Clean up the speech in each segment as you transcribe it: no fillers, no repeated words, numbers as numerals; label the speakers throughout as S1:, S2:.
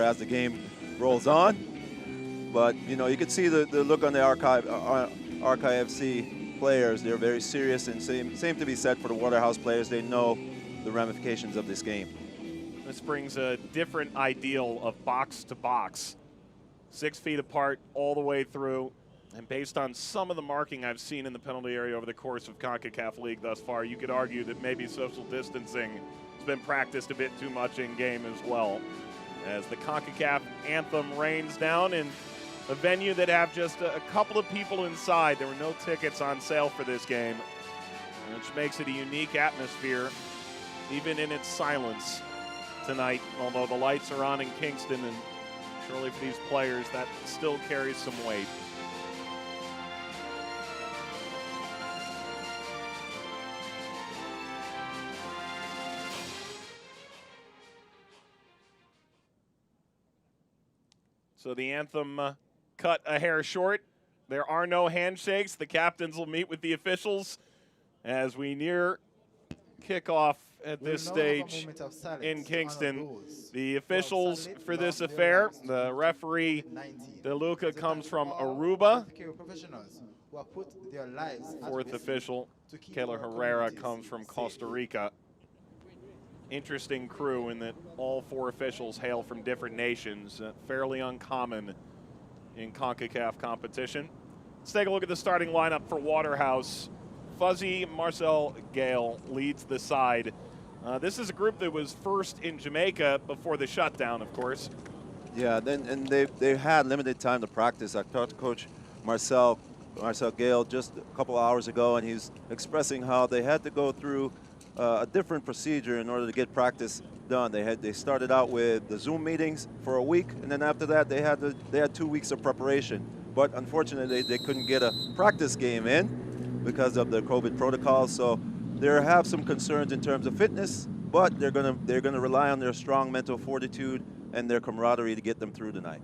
S1: as the game rolls on. But, you know, you can see the look on the Arcahaie FC players. They're very serious, and same to be said for the Waterhouse players. They know the ramifications of this game.
S2: This brings a different ideal of box to box. 6 feet apart all the way through. And based on some of the marking I've seen in the penalty area over the course of CONCACAF League thus far, you could argue that maybe social distancing has been practiced a bit too much in game as well. As the CONCACAF anthem rains down in a venue that have just a couple of people inside. There were no tickets on sale for this game, which makes it a unique atmosphere, even in its silence tonight, although the lights are on in Kingston, and surely for these players that still carries some weight. So the anthem cut a hair short. There are no handshakes. The captains will meet with the officials as we near kickoff at this stage in Kingston. The officials for this affair, the referee, DeLuca, comes from Aruba. Fourth official, Kayla Herrera, comes from Costa Rica. Interesting crew in that all 4 officials hail from different nations, fairly uncommon in CONCACAF competition. Let's take a look at the starting lineup for Waterhouse. Fuzzy Marcel Gale leads the side. This is a group that was first in Jamaica before the shutdown, of course.
S1: Yeah, and they had limited time to practice. I talked to Coach Marcel Gale just a couple hours ago, and he was expressing how they had to go through a different procedure in order to get practice done. They started out with the Zoom meetings for a week, and then after that they had 2 weeks of preparation. But unfortunately, they couldn't get a practice game in because of the COVID protocols. So they have some concerns in terms of fitness, but they're gonna rely on their strong mental fortitude and their camaraderie to get them through tonight.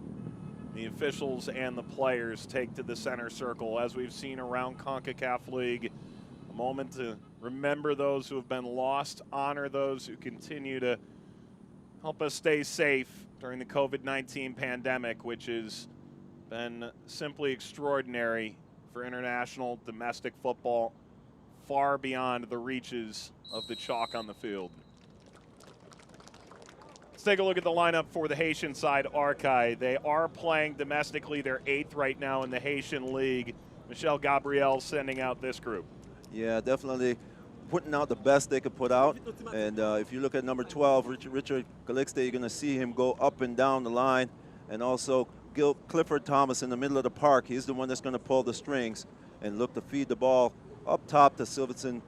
S2: The officials and the players take to the center circle, as we've seen around CONCACAF League. A moment to remember those who have been lost, honor those who continue to help us stay safe during the COVID-19 pandemic, which has been simply extraordinary for international domestic football, far beyond the reaches of the chalk on the field. Let's take a look at the lineup for the Haitian side, Arcahaie. They are playing domestically. They're 8th right now in the Haitian League. Michel Gabriel sending out this group.
S1: Yeah, definitely putting out the best they could put out. And if you look at number 12, Richard Calixte, you're going to see him go up and down the line. And also Clifford Thomas in the middle of the park. He's the one that's going to pull the strings and look to feed the ball up top to Silverton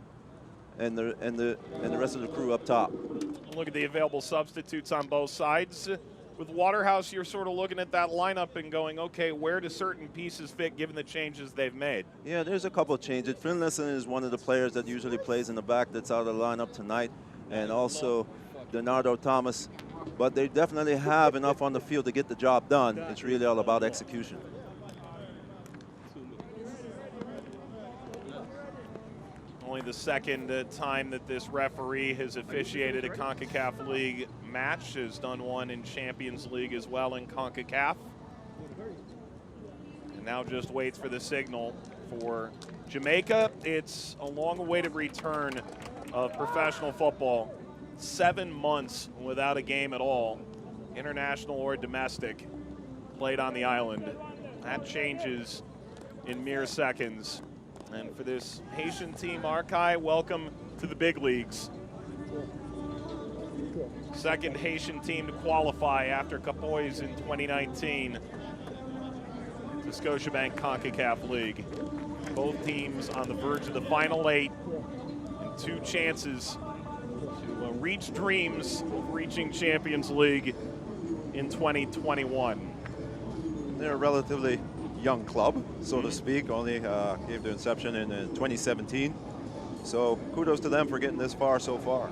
S1: and the rest of the crew up top.
S2: Look at the available substitutes on both sides. With Waterhouse, you're sort of looking at that lineup and going, okay, where do certain pieces fit given the changes they've made?
S1: Yeah, there's a couple of changes. Finlayson is one of the players that usually plays in the back that's out of the lineup tonight, and also Donardo Thomas. But they definitely have enough on the field to get the job done. It's really all about execution.
S2: Only the second time that this referee has officiated a CONCACAF League match, has done one in Champions League as well in CONCACAF. And now just waits for the signal for Jamaica. It's a long-awaited return of professional football. 7 months without a game at all, international or domestic, played on the island. That changes in mere seconds. And for this Haitian team, Arcahaie, welcome to the big leagues. Second Haitian team to qualify after Capoise in 2019 to Scotiabank Concacaf League. Both teams on the verge of the final 8 and 2 chances to reach dreams of reaching Champions League in 2021.
S1: They're a relatively young club, so to speak, only gave their inception in 2017. So kudos to them for getting this far so far.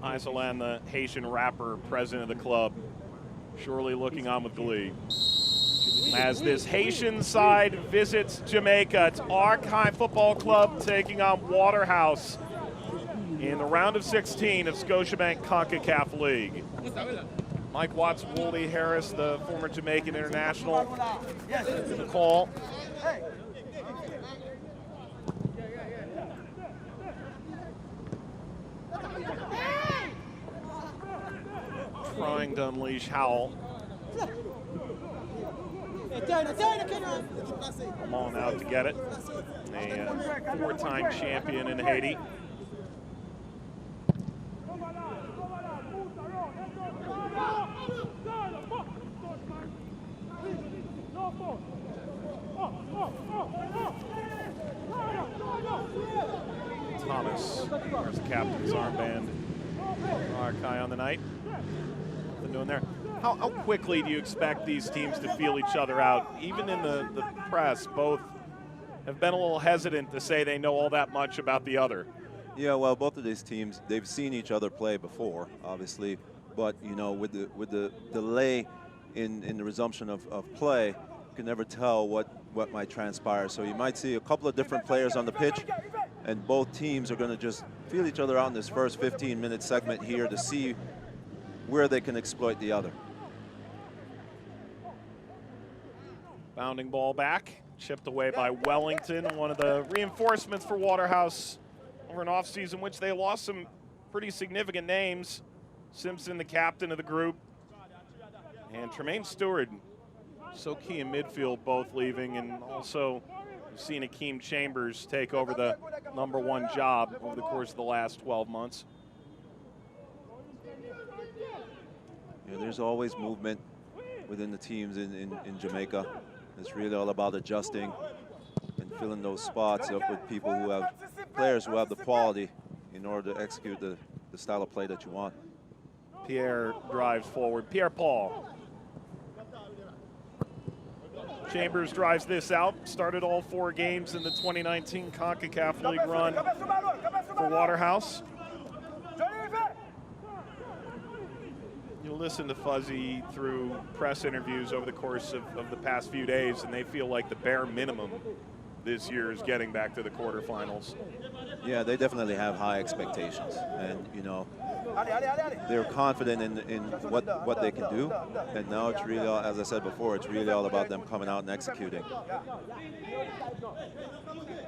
S2: Isolan, the Haitian rapper, president of the club, surely looking on with glee. As this Haitian side visits Jamaica, it's Arcahaie Football Club taking on Waterhouse in the round of 16 of Scotiabank Concacaf League. Mike Watts, Woldy Harris, the former Jamaican international, the call. Trying to unleash Howell. I'm on out to get it. A four-time champion in Haiti. Thomas, there's the captain's armband. Arcahaie on the night. Nothing doing there. How quickly do you expect these teams to feel each other out? Even in the press, both have been a little hesitant to say they know all that much about the other.
S1: Yeah, well, both of these teams, they've seen each other play before, obviously, but you know, with the delay in the resumption of play, you can never tell what might transpire. So you might see a couple of different players on the pitch, and both teams are going to just feel each other out in this first 15-minute segment here to see where they can exploit the other.
S2: Bounding ball back, chipped away by Wellington, one of the reinforcements for Waterhouse over an offseason, which they lost some pretty significant names. Simpson, the captain of the group, and Tremaine Stewart, so key in midfield, both leaving, and also we've seen Akeem Chambers take over the #1 job over the course of the last 12 months.
S1: Yeah, there's always movement within the teams in Jamaica. It's really all about adjusting and filling those spots up with people who have, players who have the quality in order to execute the style of play that you want.
S2: Pierre drives forward. Pierre Paul. Chambers drives this out. Started all 4 games in the 2019 CONCACAF League run for Waterhouse. You'll listen to Fuzzy through press interviews over the course of the past few days, and they feel like the bare minimum this year is getting back to the quarterfinals.
S1: Yeah, they definitely have high expectations, and you know, they're confident in what they can do, and now it's really, as I said before, it's really all about them coming out and executing.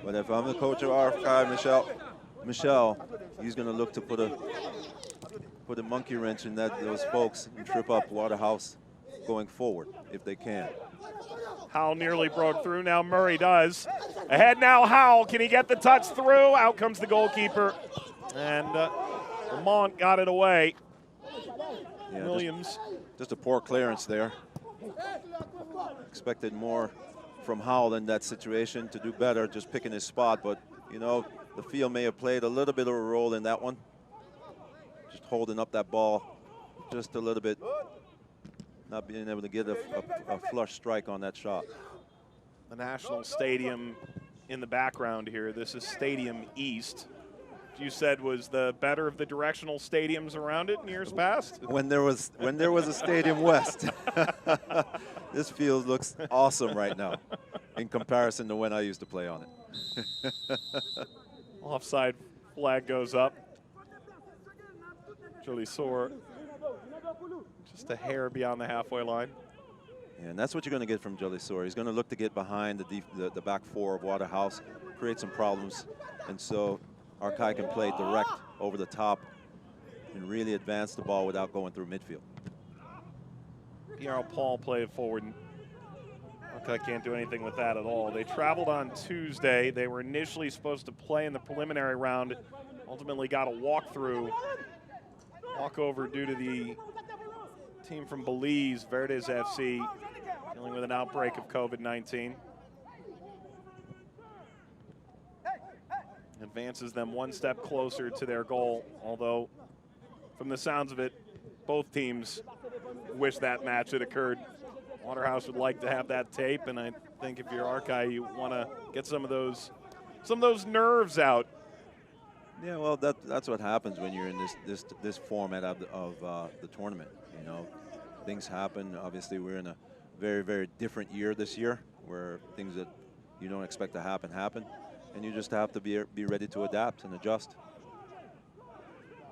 S1: But if I'm the coach of Arcahaie, Michel, he's going to look to put a monkey wrench in those folks and trip up Waterhouse going forward if they can.
S2: Howell nearly broke through. Now Murray does. Ahead now, Howell. Can he get the touch through? Out comes the goalkeeper. And Vermont got it away.
S1: Yeah,
S2: Williams.
S1: Just a poor clearance there. Expected more from Howell in that situation, to do better, just picking his spot. But, you know, the field may have played a little bit of a role in that one. Just holding up that ball just a little bit. Not being able to get a flush strike on that shot.
S2: The National Stadium in the background here. This is Stadium East. You said was the better of the directional stadiums around it in years past?
S1: When there was a Stadium West. This field looks awesome right now in comparison to when I used to play on it.
S2: Offside flag goes up. Julie Soar just a hair beyond the halfway line.
S1: Yeah, and that's what you're going to get from Julie Soar. He's going to look to get behind the back 4 of Waterhouse, create some problems, and so Arcahaie can play direct over the top and really advance the ball without going through midfield.
S2: Pierre Paul played forward. Arcahaie can't do anything with that at all. They traveled on Tuesday. They were initially supposed to play in the preliminary round, ultimately got a walkthrough. Walkover due to the team from Belize, Verdes FC, dealing with an outbreak of COVID-19. Advances them one step closer to their goal, although from the sounds of it, both teams wish that match had occurred. Waterhouse would like to have that tape, and I think if you're Arcahaie, you want to get some of those nerves out.
S1: Yeah, well, that's what happens when you're in this format of the tournament. You know, things happen. Obviously, we're in a very, very different year this year, where things that you don't expect to happen, and you just have to be ready to adapt and adjust.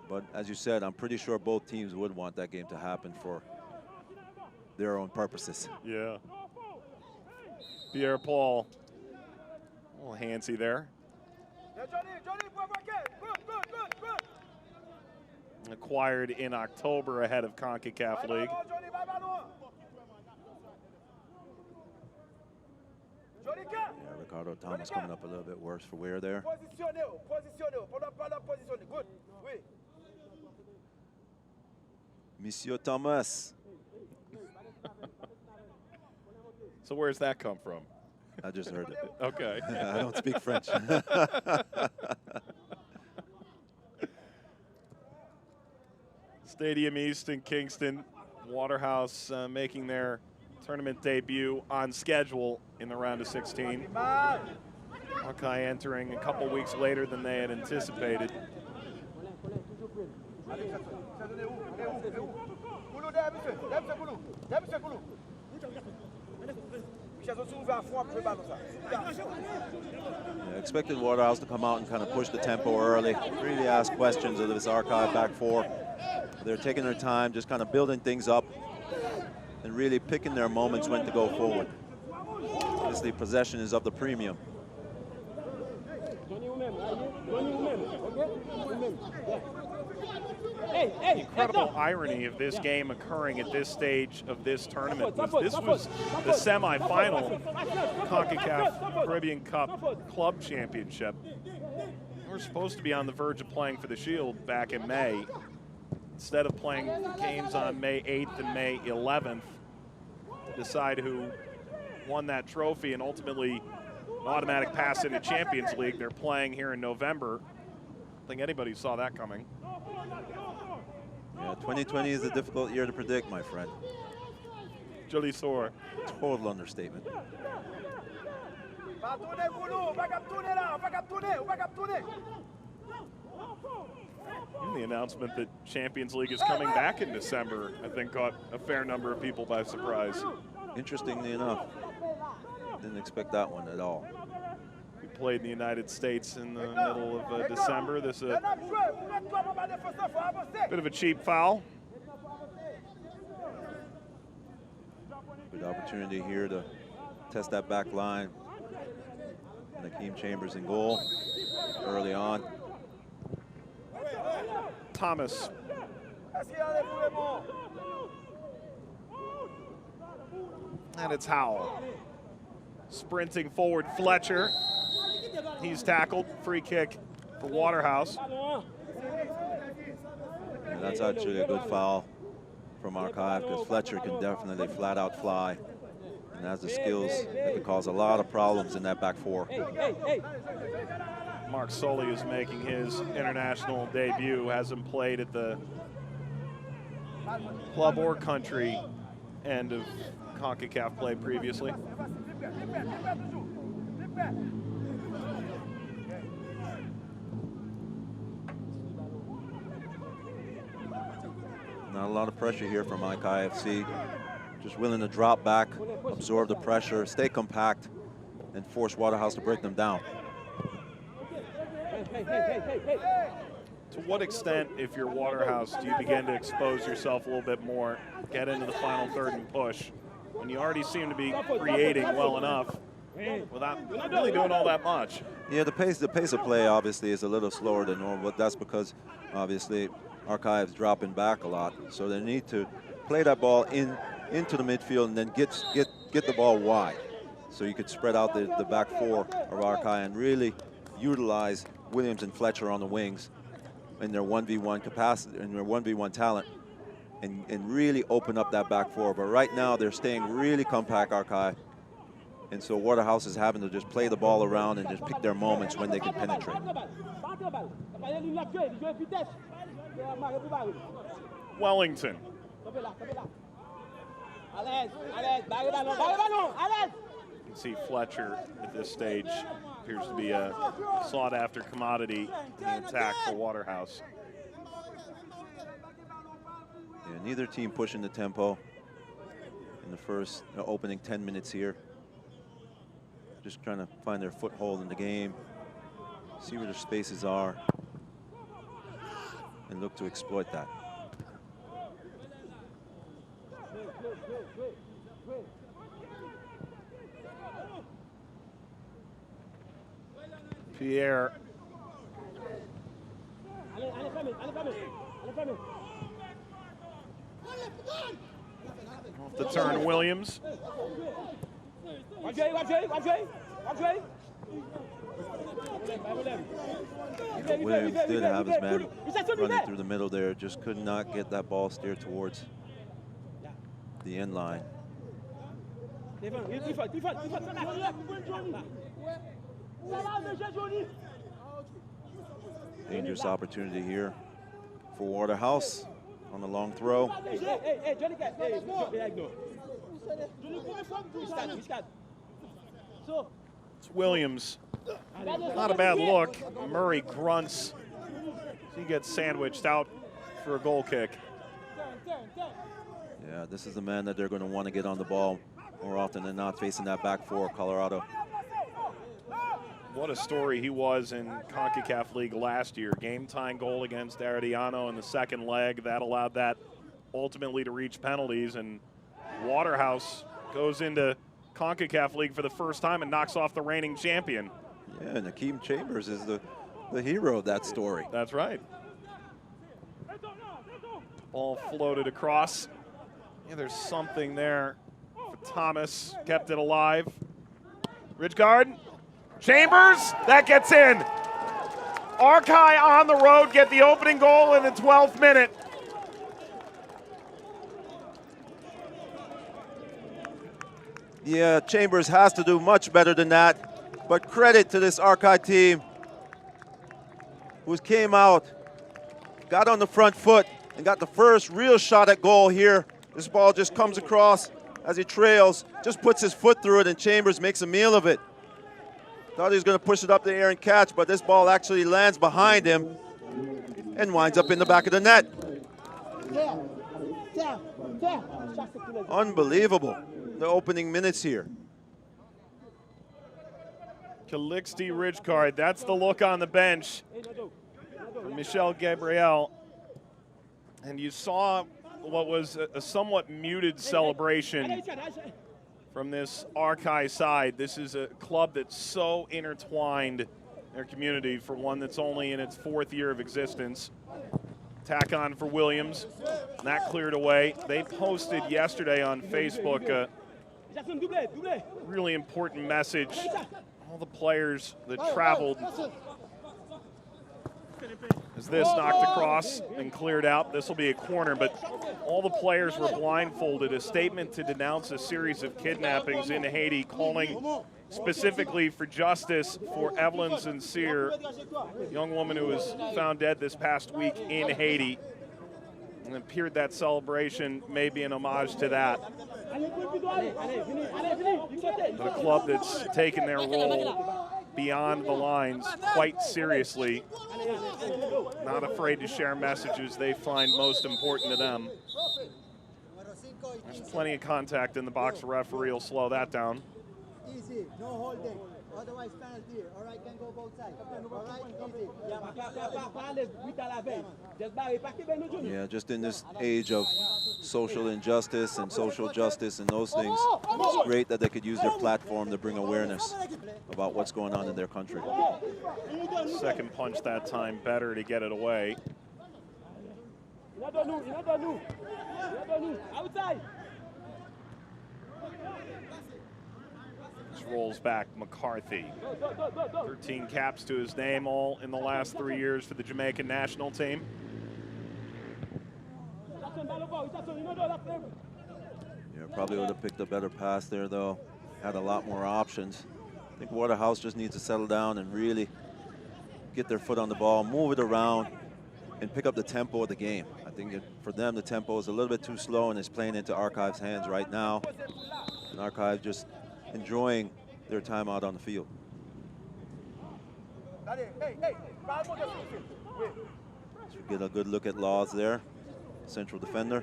S1: But as you said, I'm pretty sure both teams would want that game to happen for their own purposes.
S2: Yeah. Pierre-Paul, a little handsy there. Acquired in October ahead of Concacaf League.
S1: Yeah, Ricardo Thomas coming up a little bit worse for wear there. Monsieur Thomas.
S2: So where's that come from?
S1: I just heard it.
S2: Okay.
S1: I don't speak French.
S2: Stadium East in Kingston. Waterhouse making their tournament debut on schedule in the round of 16. Arcahaie entering a couple weeks later than they had anticipated.
S1: Yeah, expected Waterhouse to come out and kind of push the tempo early, really ask questions of this Arcahaie back four. They're taking their time, just kind of building things up and really picking their moments when to go forward. Obviously, possession is of the premium.
S2: The incredible irony of this game occurring at this stage of this tournament was this was the semifinal CONCACAF Caribbean Cup Club Championship. We're supposed to be on the verge of playing for the Shield back in May. Instead of playing games on May 8th and May 11th to decide who won that trophy and ultimately an automatic pass into Champions League, they're playing here in November. I don't think anybody saw that coming.
S1: Yeah, 2020 is a difficult year to predict, my friend.
S2: Joli Sor.
S1: Total understatement.
S2: And the announcement that Champions League is coming back in December, I think, caught a fair number of people by surprise.
S1: Interestingly enough, didn't expect that one at all.
S2: We played in the United States in the middle of December. This is a bit of a cheap foul.
S1: Good opportunity here to test that back line. And Akeem Chambers in goal early on.
S2: Thomas. And it's Howell. Sprinting forward, Fletcher. He's tackled. Free kick for Waterhouse.
S1: And that's actually a good foul from Arcahaie because Fletcher can definitely flat out fly and has the skills that could cause a lot of problems in that back four.
S2: Mark Sully is making his international debut. Hasn't played at the club or country end of CONCACAF play previously.
S1: Not a lot of pressure here from Arcahaie FC. Just willing to drop back, absorb the pressure, stay compact, and force Waterhouse to break them down.
S2: To what extent, if you're Waterhouse, do you begin to expose yourself a little bit more, get into the final third and push, when you already seem to be creating well enough without really doing all that much?
S1: Yeah, the pace of play obviously is a little slower than normal, but that's because obviously Arcahaie is dropping back a lot, so they need to play that ball into the midfield and then get the ball wide, so you could spread out the back four of Arcahaie and really utilize Williams and Fletcher on the wings in their 1v1 capacity and their 1v1 talent, and really open up that back four. But right now they're staying really compact, Arcahaie, and so Waterhouse is having to just play the ball around and just pick their moments when they can penetrate.
S2: Wellington. You can see Fletcher at this stage appears to be a sought-after commodity in the attack for Waterhouse.
S1: Yeah, neither team pushing the tempo in the first opening 10 minutes here. Just trying to find their foothold in the game, see where their spaces are. and look to exploit that.
S2: Pierre. Off the turn, Williams.
S1: Williams did have his man running through the middle there, just could not get that ball steered towards the end line. Dangerous opportunity here for Waterhouse on the long throw.
S2: It's Williams. Not a bad look. Murray grunts. He gets sandwiched out for a goal kick.
S1: Yeah, this is the man that they're going to want to get on the ball more often than not, facing that back four, Colorado.
S2: What a story he was in Concacaf League last year. Game-tying goal against Arellano in the second leg. That allowed that ultimately to reach penalties. And Waterhouse goes into Concacaf League for the first time and knocks off the reigning champion.
S1: Yeah, and Akeem Chambers is the hero of that story.
S2: That's right. Ball floated across. Yeah, there's something there for Thomas. Kept it alive. Ridgeguard. Chambers, that gets in. Arcahaie on the road get the opening goal in the 12th minute.
S1: Yeah, Chambers has to do much better than that, but credit to this Arcahaie team who came out, got on the front foot, and got the first real shot at goal here. This ball just comes across as he trails, just puts his foot through it, and Chambers makes a meal of it. Thought he was going to push it up the air and catch, but this ball actually lands behind him and winds up in the back of the net. Unbelievable, the opening minutes here.
S2: Calixte Ridgeguard, that's the look on the bench from Michel Gabriel. And you saw what was a somewhat muted celebration from this Arcahaie side. This is a club that's so intertwined in their community for one that's only in its 4th year of existence. Tack on for Williams. That cleared away. They posted yesterday on Facebook a really important message. All the players that traveled as this knocked across and cleared out. This will be a corner, but all the players were blindfolded. A statement to denounce a series of kidnappings in Haiti, calling specifically for justice for Evelyn Sincere, a young woman who was found dead this past week in Haiti. And it appeared that celebration may be an homage to that. But a club that's taken their role beyond the lines quite seriously, not afraid to share messages they find most important to them. There's plenty of contact in the box. The referee will slow that down.
S3: Easy, no holding. Otherwise penalty. All right, can go both sides. All right, easy.
S1: Yeah, just in this age of social injustice and social justice and those things, it's great that they could use their platform to bring awareness about what's going on in their country.
S2: Second punch that time, better to get it away. Just rolls back McCarthy. 13 caps to his name, all in the last 3 years for the Jamaican national team.
S1: Yeah, probably would have picked a better pass there, though. Had a lot more options. I think Waterhouse just needs to settle down and really get their foot on the ball, move it around, and pick up the tempo of the game. I think for them, the tempo is a little bit too slow and is playing into Arcahaie's hands right now. And Arcahaie just enjoying their time out on the field. So get a good look at Laws there, central defender.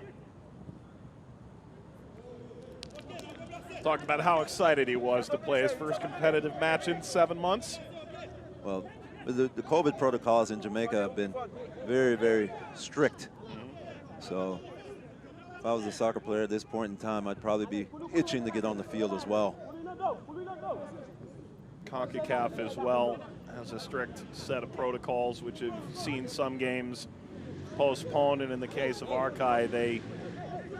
S2: Talked about how excited he was to play his first competitive match in 7 months.
S1: Well, the COVID protocols in Jamaica have been very, very strict. So if I was a soccer player at this point in time, I'd probably be itching to get on the field as well.
S2: CONCACAF as well has a strict set of protocols, which have seen some games postponed, and in the case of Arcahaie, they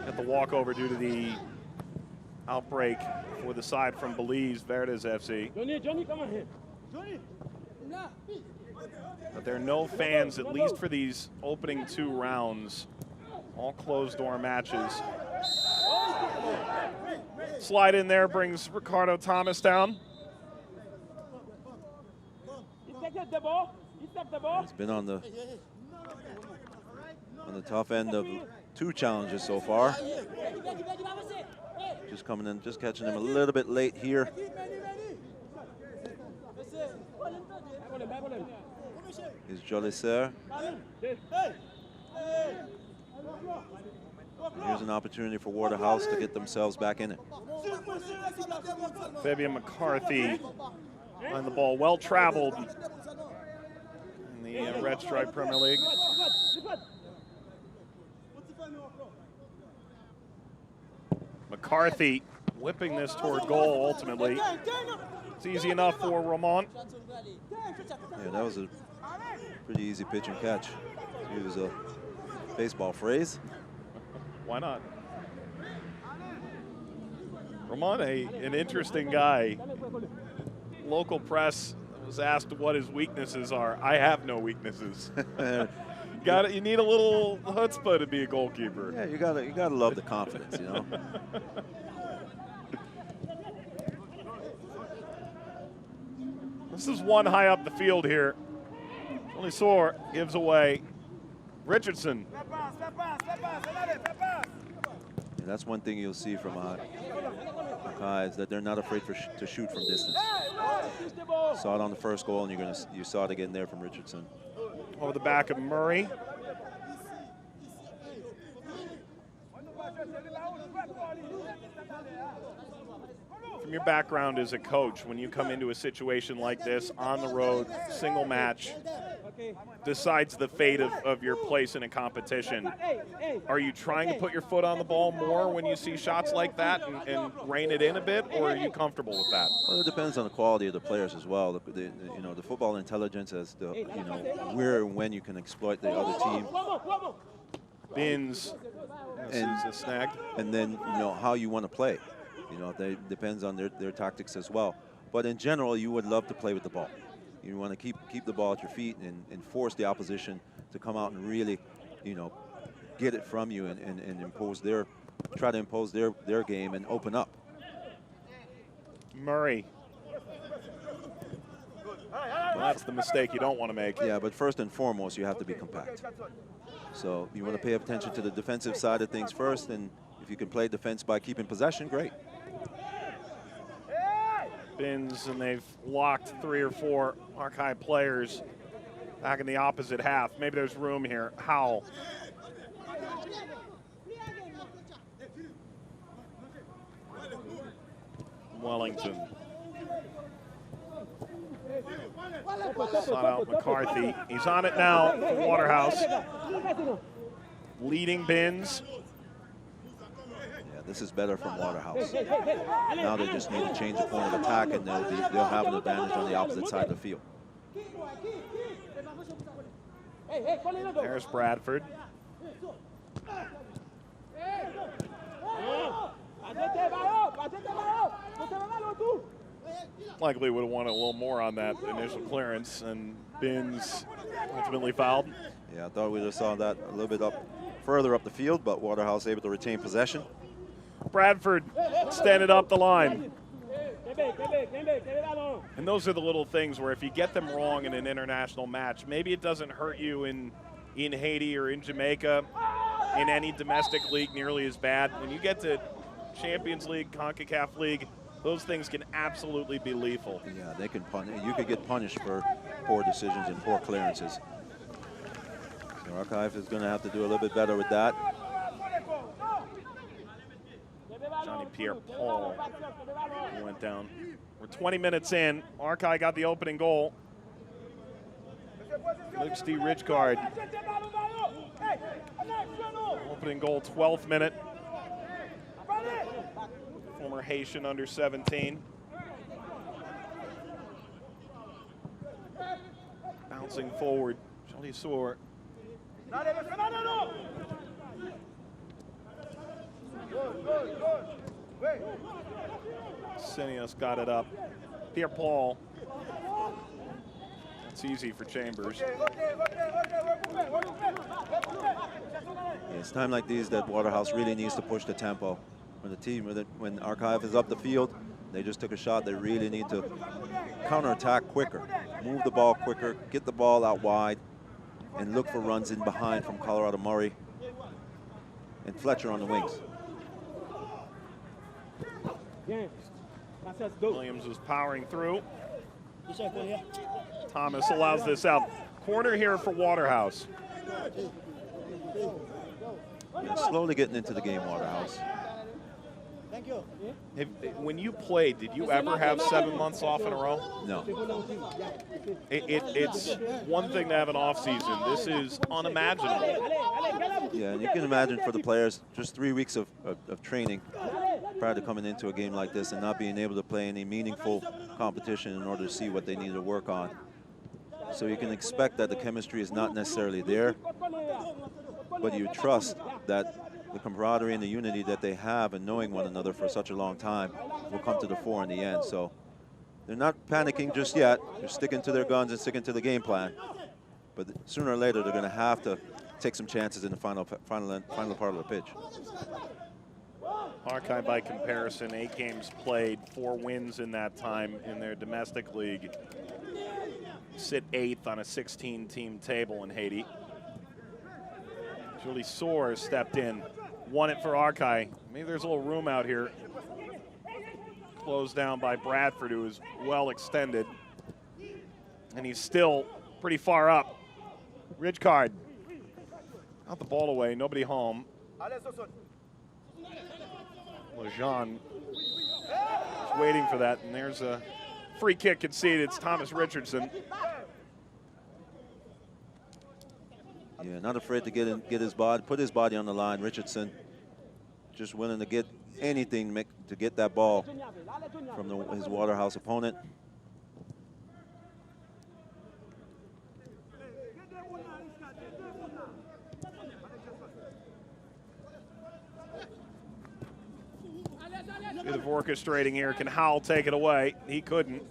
S2: had the walkover due to the outbreak for the side from Belize, Waterhouse FC.
S4: Johnny, come on here.
S2: But there are no fans, at least for these opening 2 rounds. All closed-door matches. Slide in there brings Ricardo Thomas down.
S1: It's been on the tough end of 2 challenges so far. Just coming in, just catching him a little bit late here. Is Jolisser. Here's an opportunity for Waterhouse to get themselves back in it.
S2: Fabian McCarthy on the ball, well traveled in the Red Stripe Premier League. McCarthy whipping this toward goal ultimately. It's easy enough for Ramon.
S1: Yeah, that was a pretty easy pitch and catch. To use a baseball phrase.
S2: Why not? Ramon, an interesting guy. Local press was asked what his weaknesses are. I have no weaknesses. You need a little chutzpah to be a goalkeeper.
S1: Yeah, you gotta love the confidence, you know.
S2: This is one high up the field here. Jolisser gives away. Richardson.
S1: And that's one thing you'll see from Arcahaie is that they're not afraid to shoot from distance. Saw it on the first goal, and you saw it again there from Richardson.
S2: Over the back of Murray. From your background as a coach, when you come into a situation like this, on the road, single match, decides the fate of your place in a competition, are you trying to put your foot on the ball more when you see shots like that and rein it in a bit, or are you comfortable with that?
S1: Well, it depends on the quality of the players as well. The football intelligence as to where and when you can exploit the other team.
S2: Bins sees a snag.
S1: And then how you want to play. It depends on their tactics as well. But in general, you would love to play with the ball. You want to keep the ball at your feet and force the opposition to come out and really, get it from you and try to impose their game and open up.
S2: Murray. Well, that's the mistake you don't want to make.
S1: Yeah, but first and foremost, you have to be compact. So you want to pay attention to the defensive side of things first, and if you can play defense by keeping possession, great.
S2: Bins, and they've locked 3 or 4 Arcahaie players back in the opposite half. Maybe there's room here. Howell. Wellington. Sought out McCarthy. He's on it now for Waterhouse. Leading Bins.
S1: This is better from Waterhouse. Now they just need to change the point of attack, and they'll have an advantage on the opposite side of the field.
S2: There's Bradford. Likely would have wanted a little more on that initial clearance, and Bins ultimately fouled.
S1: Yeah, I thought we just saw that a little bit further up the field, but Waterhouse able to retain possession.
S2: Bradford extended up the line. And those are the little things where if you get them wrong in an international match, maybe it doesn't hurt you in Haiti or in Jamaica, in any domestic league nearly as bad. When you get to Champions League, CONCACAF League, those things can absolutely be lethal.
S1: Yeah, they can punish. You could get punished for poor decisions and poor clearances. So Arcahaie is going to have to do a little bit better with that.
S2: Johnny Pierre-Paul went down. We're 20 minutes in. Arcahaie got the opening goal. Lipsty Ridgecard. Opening goal, 12th minute. Former Haitian under 17. Bouncing forward, Jolie Sour. Sinius got it up. Pierre Paul. It's easy for Chambers.
S1: Yeah, it's time like these that Waterhouse really needs to push the tempo. When Arcahaie is up the field, they just took a shot. They really need to counterattack quicker, move the ball quicker, get the ball out wide, and look for runs in behind from Colorado Murray and Fletcher on the wings.
S2: Williams is powering through. Thomas allows this out. Corner here for Waterhouse.
S1: Yeah, slowly getting into the game, Waterhouse.
S3: Thank you.
S2: When you played, did you ever have 7 months off in a row?
S1: No.
S2: It's one thing to have an off season. This is unimaginable.
S1: Yeah, and you can imagine for the players, just 3 weeks of training prior to coming into a game like this and not being able to play any meaningful competition in order to see what they need to work on. So you can expect that the chemistry is not necessarily there, but you trust that the camaraderie and the unity that they have and knowing one another for such a long time will come to the fore in the end. So they're not panicking just yet. They're sticking to their guns and sticking to the game plan. But sooner or later, they're going to have to take some chances in the final part of the pitch.
S2: Arcahaie, by comparison, 8 games played, 4 wins in that time in their domestic league. Sit 8th on a 16-team table in Haiti. Julie Soar stepped in, won it for Arcahaie. Maybe there's a little room out here. Closed down by Bradford, who is well extended. And he's still pretty far up. Ridgecard. Out the ball away, nobody home. Lejean is waiting for that, and there's a free kick conceded. It's Thomas Richardson.
S1: Yeah, not afraid to put his body on the line. Richardson just willing to get anything to get that ball from his Waterhouse opponent.
S2: Bit of orchestrating here. Can Howell take it away? He couldn't.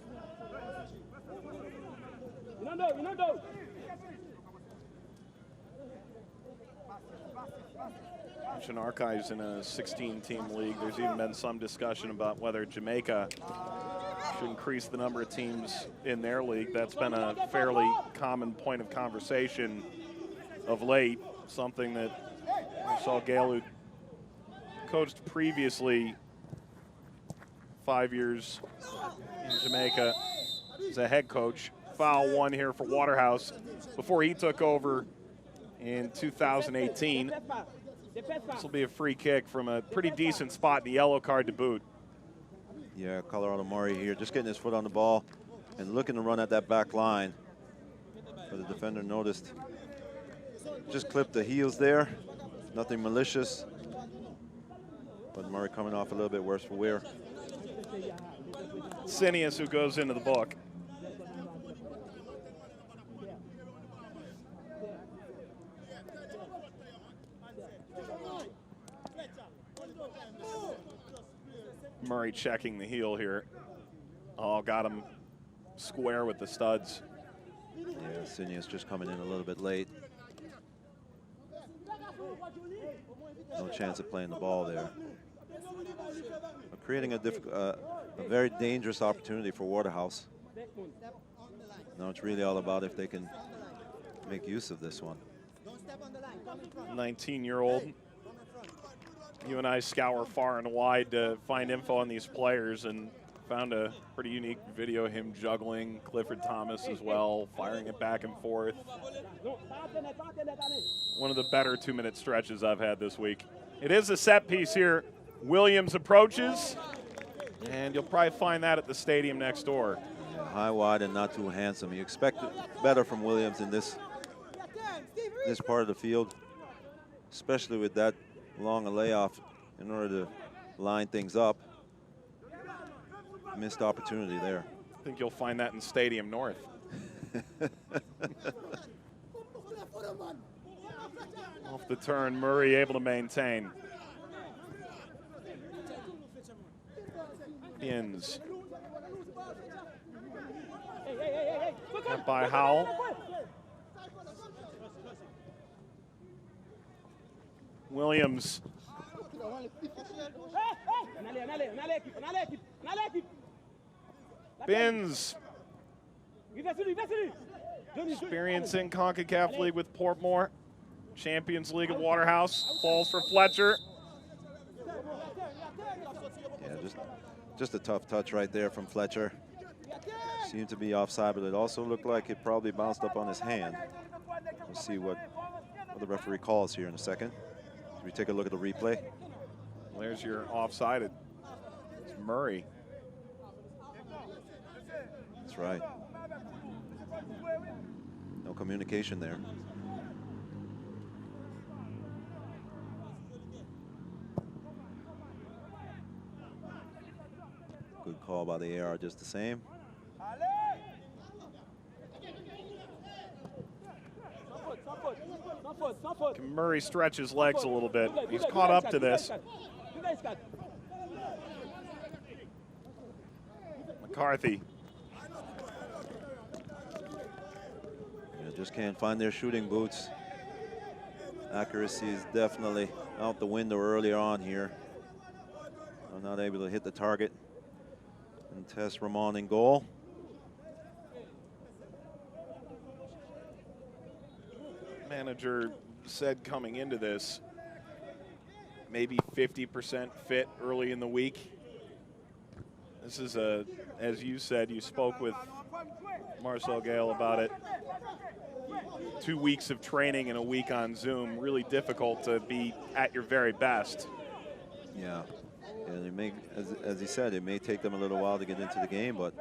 S2: Arcahaie's in a 16-team league. There's even been some discussion about whether Jamaica should increase the number of teams in their league. That's been a fairly common point of conversation of late, something that I saw Gail, who coached previously 5 years in Jamaica as a head coach. Foul 1 here for Waterhouse before he took over in 2018. This will be a free kick from a pretty decent spot, in the yellow card to boot.
S1: Yeah, Colorado Murray here, just getting his foot on the ball and looking to run at that back line. But the defender noticed, just clipped the heels there. Nothing malicious. But Murray coming off a little bit worse for wear.
S2: Sinius, who goes into the book. Murray checking the heel here. Oh, got him square with the studs.
S1: Yeah, Sinius just coming in a little bit late. No chance of playing the ball there. Creating a very dangerous opportunity for Waterhouse. Now it's really all about if they can make use of this one.
S2: 19-year-old. You and I scour far and wide to find info on these players and found a pretty unique video of him juggling Clifford Thomas as well, firing it back and forth. One of the better 2-minute stretches I've had this week. It is a set piece here. Williams approaches, and you'll probably find that at the stadium next door.
S1: Yeah, high, wide, and not too handsome. You expect better from Williams in this this part of the field, especially with that long a layoff, in order to line things up. Missed opportunity there.
S2: I think you'll find that in Stadium North. Off the turn, Murray able to maintain. Ins. Kept by Howell. Williams. Bins. Experiencing Concacaf League with Portmore. Champions League at Waterhouse. Falls for Fletcher.
S1: Yeah, just a tough touch right there from Fletcher. Seemed to be offside, but it also looked like it probably bounced up on his hand. We'll see what the referee calls here in a second. As we take a look at the replay.
S2: Well, there's your offside. It's Murray.
S1: That's right. No communication there. Good call by the AR just the same.
S2: Murray stretch his legs a little bit. He's caught up to this. McCarthy.
S1: Yeah, just can't find their shooting boots. Accuracy is definitely out the window earlier on here. I'm not able to hit the target and test Ramon in goal.
S2: Manager said coming into this, maybe 50% fit early in the week. This is as you said, you spoke with Marcel Gale about it. 2 weeks of training and a week on Zoom, really difficult to be at your very best.
S1: Yeah, and it may, as he said, it may take them a little while to get into the game, but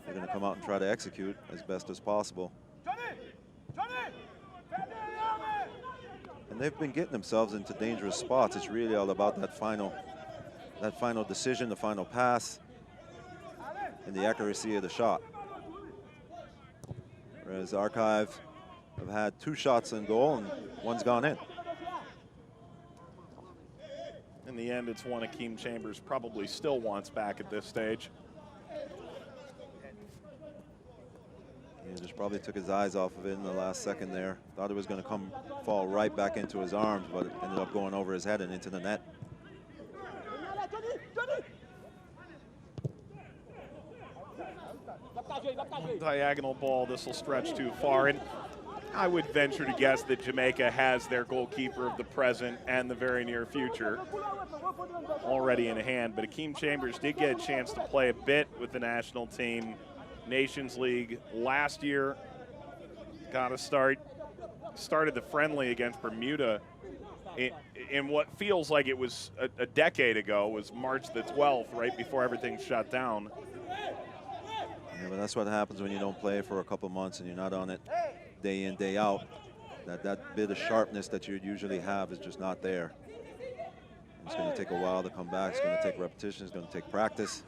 S1: they're going to come out and try to execute as best as possible. And they've been getting themselves into dangerous spots. It's really all about that final decision, the final pass, and the accuracy of the shot. Whereas Arcahaie have had 2 shots in goal and one's gone in.
S2: In the end, it's one Akeem Chambers probably still wants back at this stage.
S1: He just probably took his eyes off of it in the last second there. Thought it was going to fall right back into his arms, but it ended up going over his head and into the net.
S2: Diagonal ball, this will stretch too far. And I would venture to guess that Jamaica has their goalkeeper of the present and the very near future already in hand. But Akeem Chambers did get a chance to play a bit with the national team. Nations League last year. Got a start. Started the friendly against Bermuda in what feels like it was a decade ago. It was March the 12th, right before everything shut down.
S1: Yeah, but that's what happens when you don't play for a couple months and you're not on it day in, day out. That bit of sharpness that you usually have is just not there. It's going to take a while to come back. It's going to take repetition. It's going to take practice.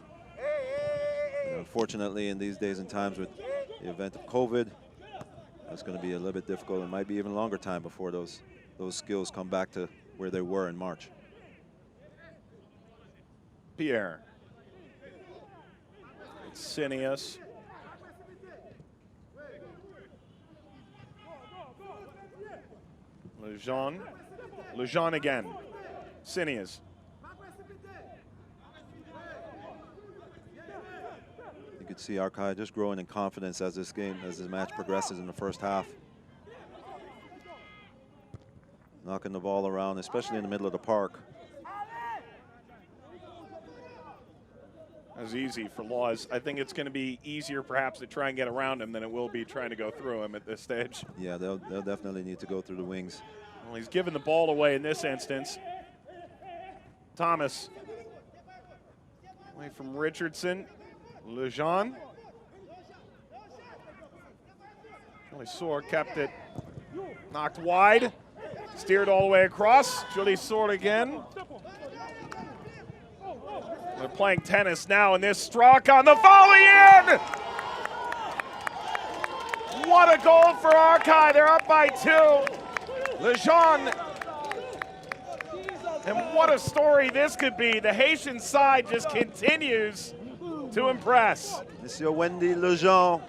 S1: And unfortunately, in these days and times with the event of COVID, it's going to be a little bit difficult. It might be even longer time before those skills come back to where they were in March.
S2: Pierre. Sinius. Lejean again. Sinius.
S1: You could see Arcahaie just growing in confidence as this match progresses in the first half. Knocking the ball around, especially in the middle of the park.
S2: As easy for Laws. I think it's going to be easier perhaps to try and get around him than it will be trying to go through him at this stage.
S1: Yeah, they'll definitely need to go through the wings.
S2: Well, he's given the ball away in this instance. Thomas. Away from Richardson. Lejean. Really Soar kept it Knocked wide. Steered all the way across. Julie Sword again. They're playing tennis now, and this struck on the volley in! What a goal for Arcahaie. They're up by 2. Lejeune. And what a story this could be. The Haitian side just continues to impress.
S1: Monsieur Wendy Lejeune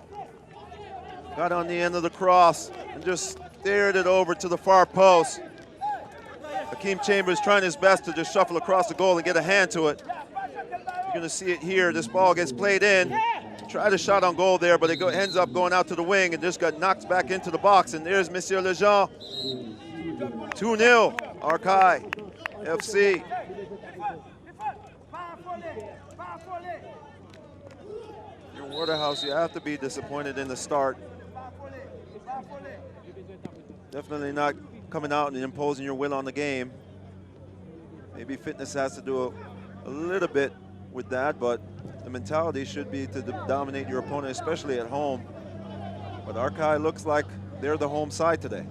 S1: got on the end of the cross and just steered it over to the far post. Hakeem Chambers trying his best to just shuffle across the goal and get a hand to it. You're going to see it here. This ball gets played in. Tried a shot on goal there, but it ends up going out to the wing and just got knocked back into the box. And there's Monsieur Lejeune. 2-0, Arcahaie FC. Your Waterhouse, you have to be disappointed in the start. Definitely not coming out and imposing your will on the game. Maybe fitness has to do a little bit with that, but the mentality should be to dominate your opponent, especially at home. But Arcahaie looks like they're the home side today.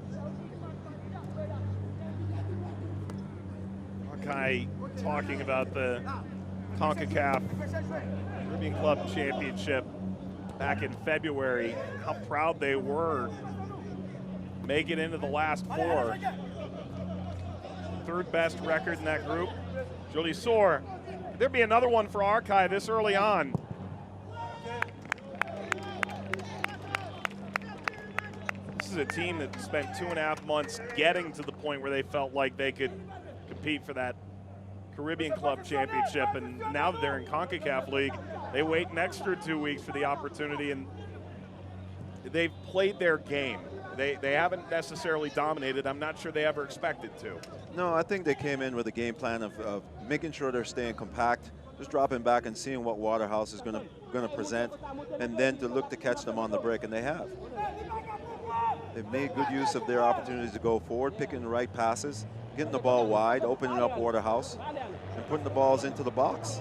S2: Arcahaie talking about the Concacaf Caribbean Club Championship back in February, how proud they were make it into the last 4. 3rd best record in that group. Julie Soar. There'd be another one for Arcahaie this early on. This is a team that spent 2.5 months getting to the point where they felt like they could compete for that Caribbean Club Championship, and now that they're in CONCACAF League, they wait an extra 2 weeks for the opportunity, and they've played their game. They haven't necessarily dominated. I'm not sure they ever expected to.
S1: No, I think they came in with a game plan of making sure they're staying compact, just dropping back and seeing what Waterhouse is going to present, and then to look to catch them on the break, and they have. They've made good use of their opportunities to go forward, picking the right passes, getting the ball wide, opening up Waterhouse, and putting the balls into the box.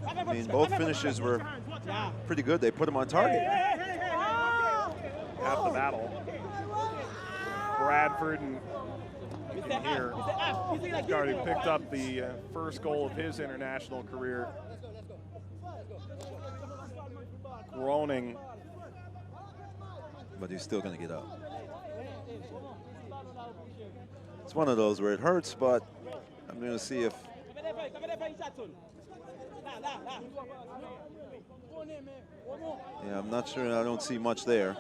S1: I mean, both finishes were pretty good. They put them on target.
S2: Half the battle. Bradford and here, he's already picked up the first goal of his international career. Groaning.
S1: But he's still going to get up. It's one of those where it hurts, but I'm going to see if... Yeah, I'm not sure. I don't see much there.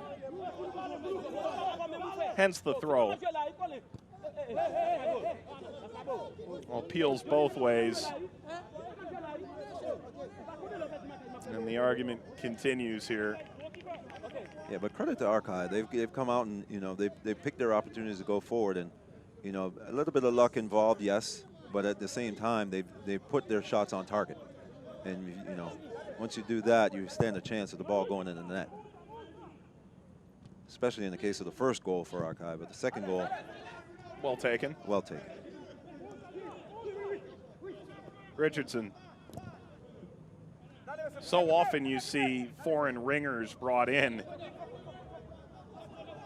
S2: Hence the throw. Well, peels both ways. And the argument continues here.
S1: Yeah, but credit to Arcahaie. They've come out and, you know, they've picked their opportunities to go forward, and, you know, a little bit of luck involved, yes, but at the same time, they've put their shots on target. And, you know, once you do that, you stand a chance of the ball going in the net. Especially in the case of the first goal for Arcahaie, but the second goal.
S2: Well taken.
S1: Well taken.
S2: Richardson. So often you see foreign ringers brought in.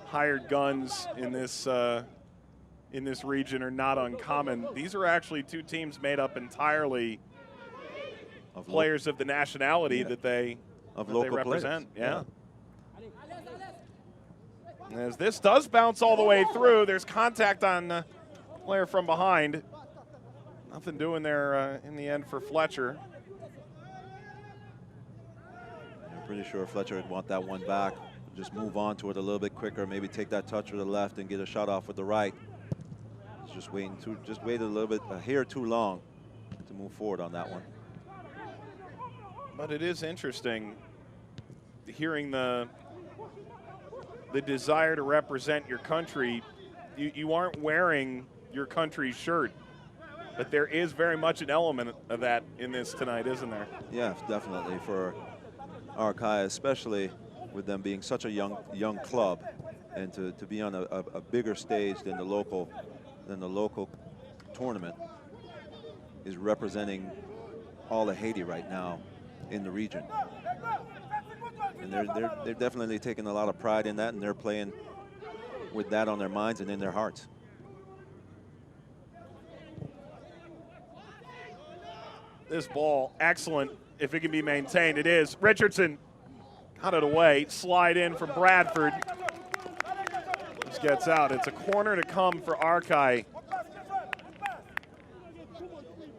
S2: Hired guns in this region are not uncommon. These are actually 2 teams made up entirely of players of the nationality that they represent. Yeah. As this does bounce all the way through, there's contact on the player from behind. Nothing doing there in the end for Fletcher.
S1: I'm pretty sure Fletcher would want that one back. Just move on to it a little bit quicker, maybe take that touch with the left and get a shot off with the right. Just waited a little bit, a hair too long to move forward on that one.
S2: But it is interesting hearing the desire to represent your country. You aren't wearing your country's shirt, but there is very much an element of that in this tonight, isn't there?
S1: Yeah, definitely for Arcahaie, especially with them being such a young club, and to be on a bigger stage than the local tournament is representing all of Haiti right now in the region. And they're definitely taking a lot of pride in that, and they're playing with that on their minds and in their hearts.
S2: This ball, excellent. If it can be maintained, it is. Richardson got it away. Slide in from Bradford. This gets out. It's a corner to come for Arcahaie.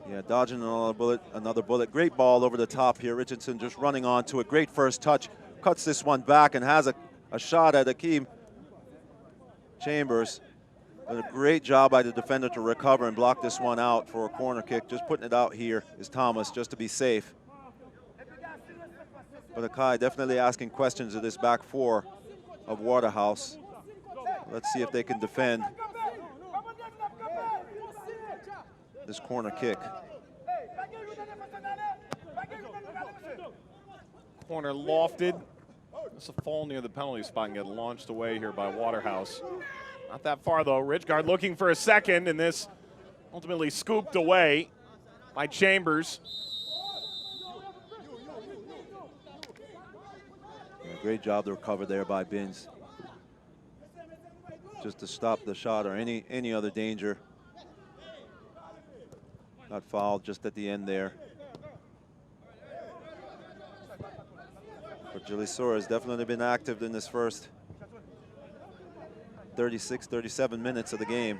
S1: Yeah, dodging another bullet. Great ball over the top here. Richardson just running on to a great first touch. Cuts this one back and has a shot at Akeem Chambers. But a great job by the defender to recover and block this one out for a corner kick. Just putting it out here is Thomas, just to be safe. But Arcahaie definitely asking questions of this back four of Waterhouse. Let's see if they can defend this corner kick.
S2: Corner lofted. This will fall near the penalty spot and get launched away here by Waterhouse. Not that far, though. Richgard looking for a second, and this ultimately scooped away by Chambers.
S1: Yeah, great job to recover there by Binns. Just to stop the shot or any other danger. Got fouled just at the end there. But Gilisora has definitely been active in this first 36, 37 minutes of the game.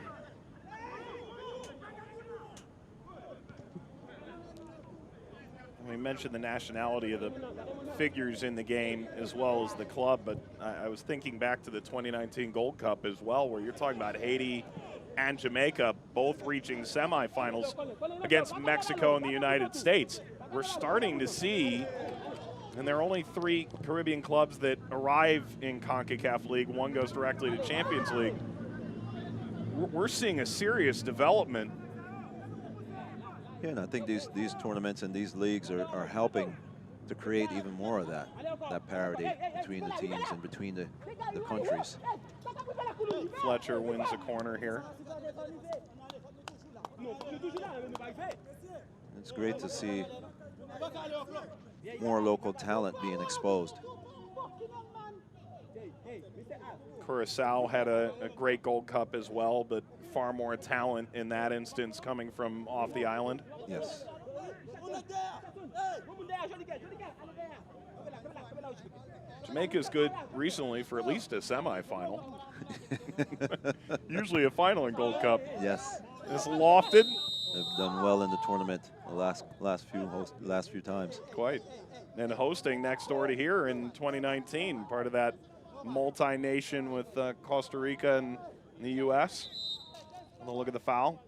S2: We mentioned the nationality of the figures in the game as well as the club, but I was thinking back to the 2019 Gold Cup as well, where you're talking about Haiti and Jamaica both reaching semifinals against Mexico and the United States. We're starting to see, and there are only 3 Caribbean clubs that arrive in CONCACAF League. One goes directly to Champions League. We're seeing a serious development.
S1: Yeah, and I think these tournaments and these leagues are helping to create even more of that parity between the teams and between the countries.
S2: Fletcher wins a corner here.
S1: It's great to see more local talent being exposed.
S2: Curacao had a great Gold Cup as well, but far more talent in that instance coming from off the island.
S1: Yes.
S2: Jamaica's good recently for at least a semifinal. Usually a final in Gold Cup.
S1: Yes.
S2: It's lofted.
S1: They've done well in the tournament the last few times.
S2: Quite. And hosting next door to here in 2019, part of that multi-nation with Costa Rica and the U.S. And look at the foul.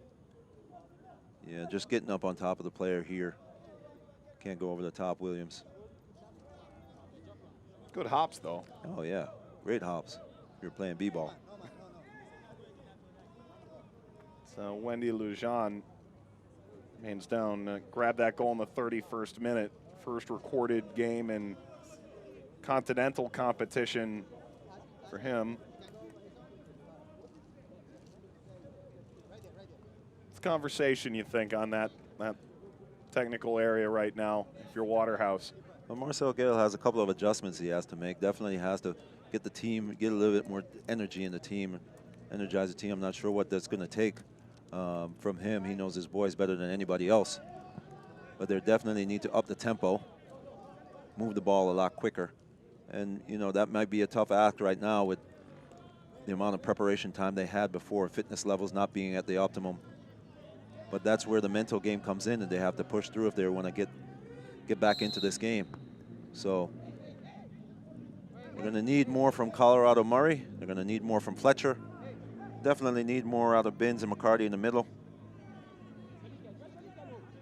S1: Yeah, just getting up on top of the player here. Can't go over the top, Williams.
S2: Good hops, though.
S1: Oh, yeah. Great hops. You're playing b-ball.
S2: So Wendy Lujan, hands down, grabbed that goal in the 31st minute. First recorded game in continental competition for him. It's conversation, you think, on that technical area right now, if you're Waterhouse.
S1: Well, Marcel Gale has a couple of adjustments he has to make. Definitely has to get the team, get a little bit more energy in the team, energize the team. I'm not sure what that's going to take from him. He knows his boys better than anybody else. But they definitely need to up the tempo, move the ball a lot quicker. And, you know, that might be a tough act right now with the amount of preparation time they had before, fitness levels not being at the optimum. But that's where the mental game comes in, and they have to push through if they want to get back into this game. So we're going to need more from Colorado Murray. They're going to need more from Fletcher. Definitely need more out of Binns and McCarty in the middle.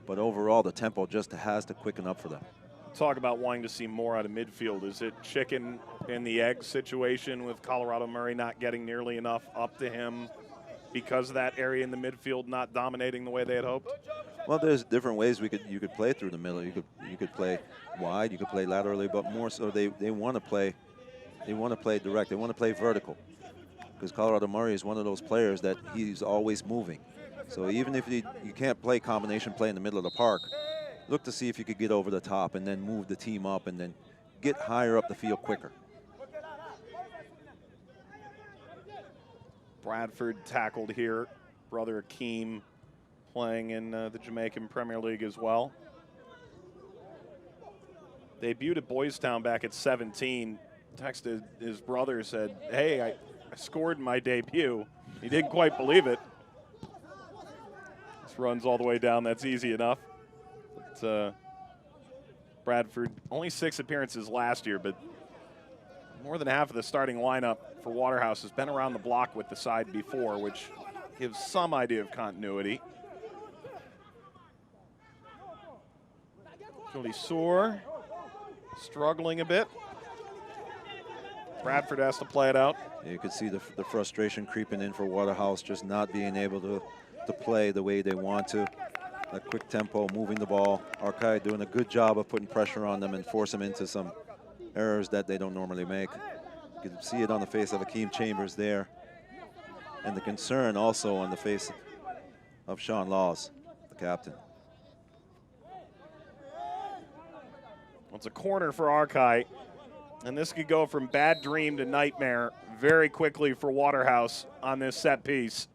S1: But overall, the tempo just has to quicken up for them.
S2: Talk about wanting to see more out of midfield. Is it chicken and the egg situation with Colorado Murray not getting nearly enough up to him because of that area in the midfield not dominating the way they had hoped?
S1: Well, there's different ways you could play through the middle. You could play wide, you could play laterally, but more so they want to play direct. They want to play vertical, because Colorado Murray is one of those players that he's always moving. So even if you can't play combination play in the middle of the park, look to see if you could get over the top and then move the team up and then get higher up the field quicker.
S2: Bradford tackled here. Brother Akeem playing in the Jamaican Premier League as well. Debuted at Boys Town back at 17. Texted his brother, said, hey, I scored in my debut. He didn't quite believe it. This runs all the way down. That's easy enough. But, Bradford, only 6 appearances last year, but more than half of the starting lineup for Waterhouse has been around the block with the side before, which gives some idea of continuity. Jody Soor struggling a bit. Bradford has to play it out.
S1: Yeah, you could see the frustration creeping in for Waterhouse, just not being able to play the way they want to. That quick tempo, moving the ball. Arcahaie doing a good job of putting pressure on them and force them into some errors that they don't normally make. You can see it on the face of Akeem Chambers there. And the concern also on the face of Sean Laws, the captain.
S2: It's a corner for Arcahaie. And this could go from bad dream to nightmare very quickly for Waterhouse on this set piece.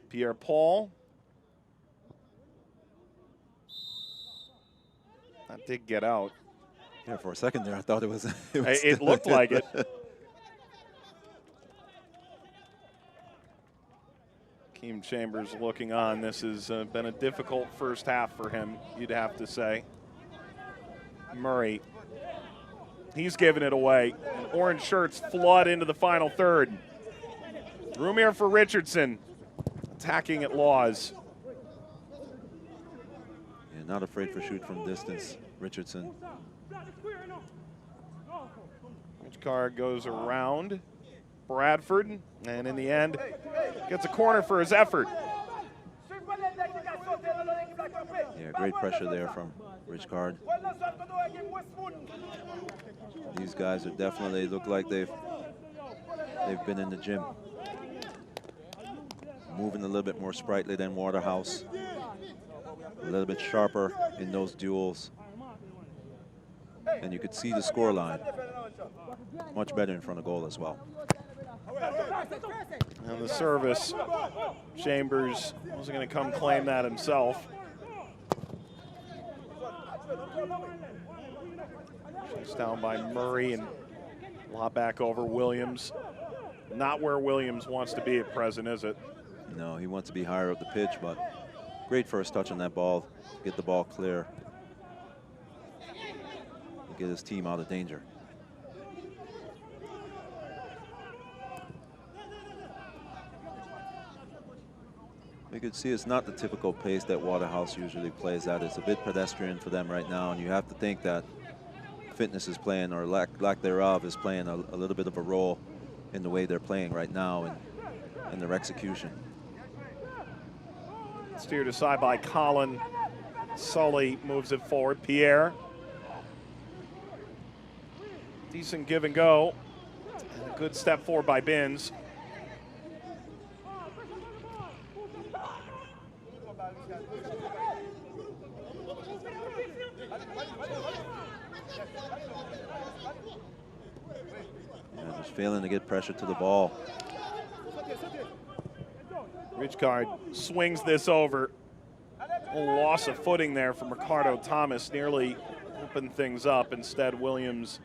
S2: Pierre Paul. That did get out.
S1: Yeah, for a second there, I thought it was.
S2: It looked like it. Akeem Chambers looking on. This has been a difficult first half for him, you'd have to say. Murray, he's giving it away. And orange shirts flood into the final third. Room here for Richardson, attacking at Laws.
S1: Yeah, not afraid for shoot from distance, Richardson.
S2: Which card goes around Bradford, and in the end, gets a corner for his effort.
S1: Yeah, great pressure there from Rich Card. These guys are definitely look like they've been in the gym. Moving a little bit more sprightly than Waterhouse. A little bit sharper in those duels. And you could see the score line. Much better in front of goal as well.
S2: And the service, Chambers wasn't going to come claim that himself. She's down by Murray and lob back over Williams. Not where Williams wants to be at present, is it?
S1: No, he wants to be higher up the pitch, but great first touch on that ball. Get the ball clear. Get his team out of danger. You could see it's not the typical pace that Waterhouse usually plays at. It's a bit pedestrian for them right now, and you have to think that fitness is playing, or lack thereof, is playing a little bit of a role in the way they're playing right now and their execution.
S2: Steered aside by Colin. Sully moves it forward. Pierre. Decent give and go. And a good step forward by Binns.
S1: Yeah, just failing to get pressure to the ball.
S2: Richcard swings this over. A loss of footing there from Ricardo Thomas, nearly opened things up. Instead, Williams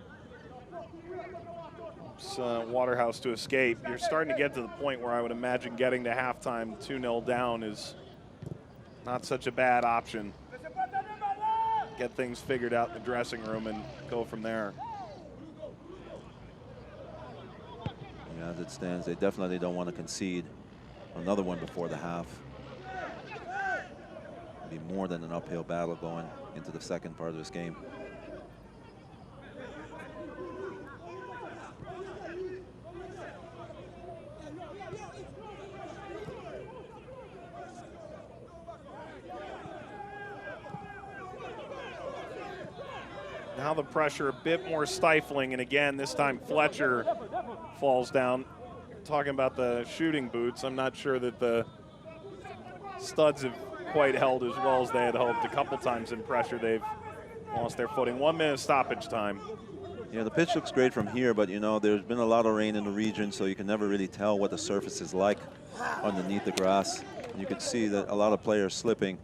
S2: Waterhouse to escape. You're starting to get to the point where I would imagine getting to halftime 2-0 down is not such a bad option. Get things figured out in the dressing room and go from there.
S1: Yeah, as it stands, they definitely don't want to concede another one before the half. It'll be more than an uphill battle going into the second part of this game.
S2: Now the pressure a bit more stifling, and again, this time Fletcher falls down. Talking about the shooting boots, I'm not sure that the studs have quite held as well as they had hoped. A couple times in pressure, they've lost their footing. 1 minute stoppage time.
S1: Yeah, the pitch looks great from here, but you know, there's been a lot of rain in the region, so you can never really tell what the surface is like underneath the grass. You can see that a lot of players slipping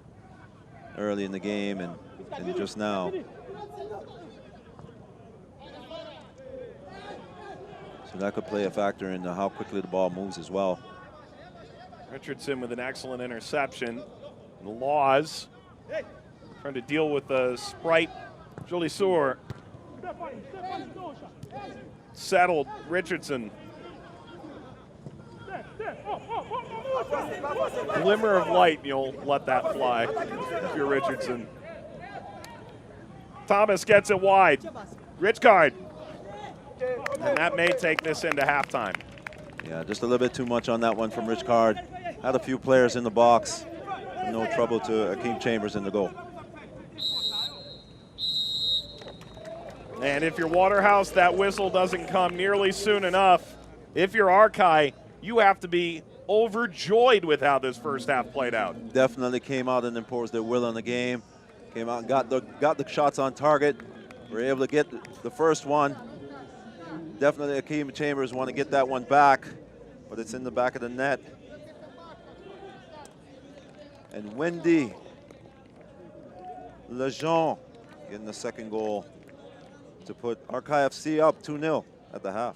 S1: early in the game and just now. So that could play a factor in how quickly the ball moves as well.
S2: Richardson with an excellent interception. The Laws trying to deal with the Sprite. Julie Sour settled Richardson. Glimmer of light, you'll let that fly if you're Richardson. Thomas gets it wide. Richcard. And that may take this into halftime.
S1: Yeah, just a little bit too much on that one from Richcard. Had a few players in the box. No trouble to Akeem Chambers in the goal.
S2: And if you're Waterhouse, that whistle doesn't come nearly soon enough. If you're Arcahaie, you have to be overjoyed with how this first half played out.
S1: Definitely came out and imposed their will on the game. Came out and got the shots on target. Were able to get the first one. Definitely Akeem Chambers want to get that one back, but it's in the back of the net. And Wendy Lejeune getting the second goal to put Arcahaie FC up 2-0 at the half.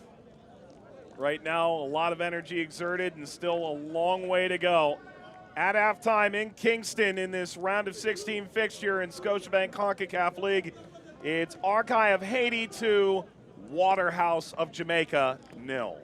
S2: Right now, a lot of energy exerted and still a long way to go. At halftime in Kingston in this round of 16 fixture in Scotiabank Concacaf League, it's Arcahaie of Haiti 2, Waterhouse of Jamaica 0.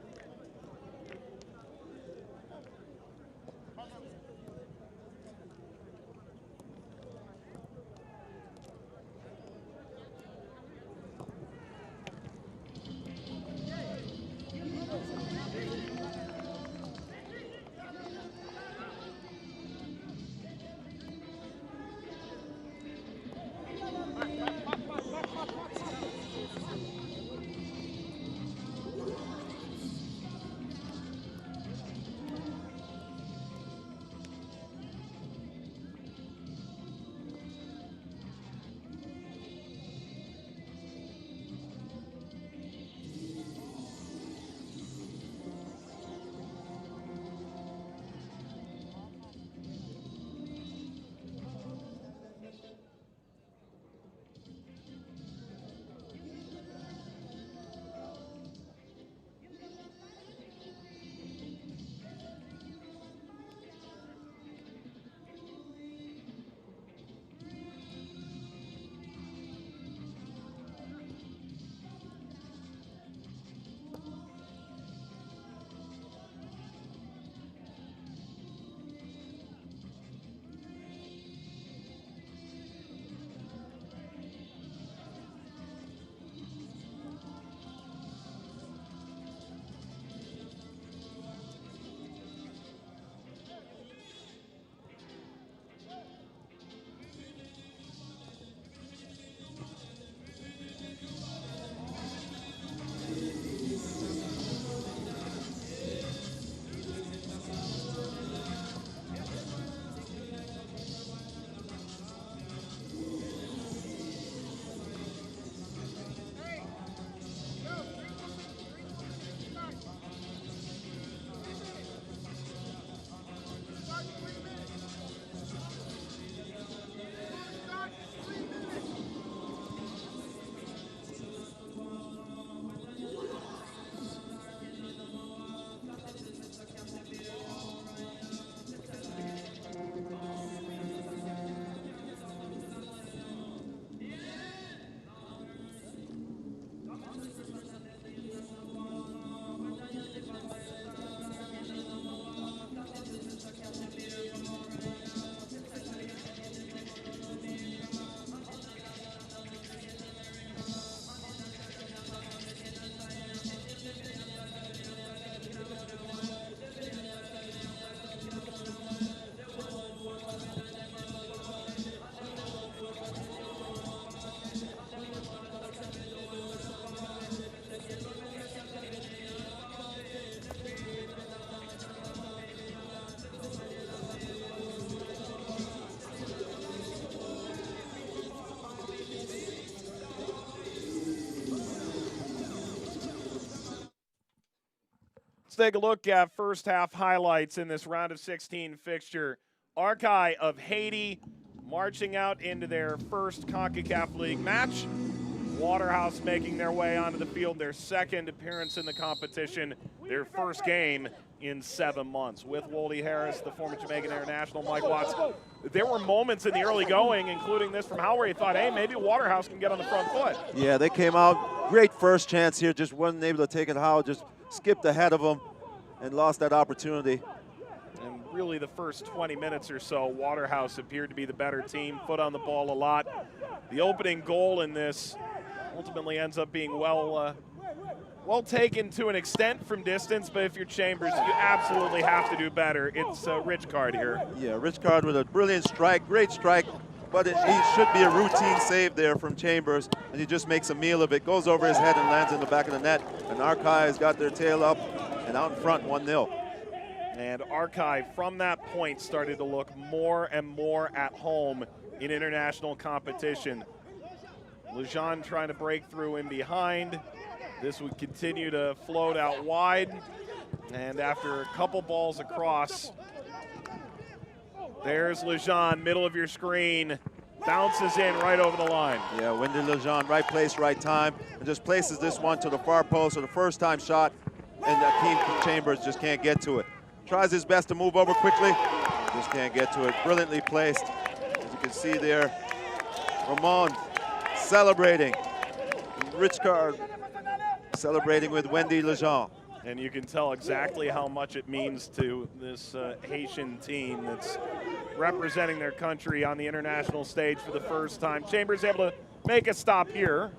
S2: take a look at first half highlights in this round of 16 fixture. Arcahaie of Haiti marching out into their first CONCACAF League match. Waterhouse making their way onto the field, their second appearance in the competition, their first game in 7 months. With Wally Harris, the former Jamaican international, Mike Watts, there were moments in the early going, including this from Howard, you thought, hey, maybe Waterhouse can get on the front foot.
S1: Yeah, they came out, great first chance here, just wasn't able to take it. Howard just skipped ahead of them and lost that opportunity.
S2: And really the first 20 minutes or so, Waterhouse appeared to be the better team, foot on the ball a lot. The opening goal in this ultimately ends up being well taken to an extent from distance, but if you're Chambers, you absolutely have to do better. It's Rich Card here.
S1: Yeah, Rich Card with a brilliant strike, great strike, but it should be a routine save there from Chambers, and he just makes a meal of it, goes over his head and lands in the back of the net, and Arcahaie has got their tail up and out in front 1-0.
S2: And Arcahaie, from that point, started to look more and more at home in international competition. Lejean trying to break through in behind. This would continue to float out wide. And after a couple balls across, there's Lejean, middle of your screen, bounces in right over the line.
S1: Yeah, Wendy Lejean, right place, right time, and just places this one to the far post for the first time shot, and Akeem Chambers just can't get to it. Tries his best to move over quickly, just can't get to it. Brilliantly placed. As you can see there, Ramon celebrating. Rich Card celebrating with Wendy Lejean.
S2: And you can tell exactly how much it means to this Haitian team that's representing their country on the international stage for the first time. Chambers able to make a stop here.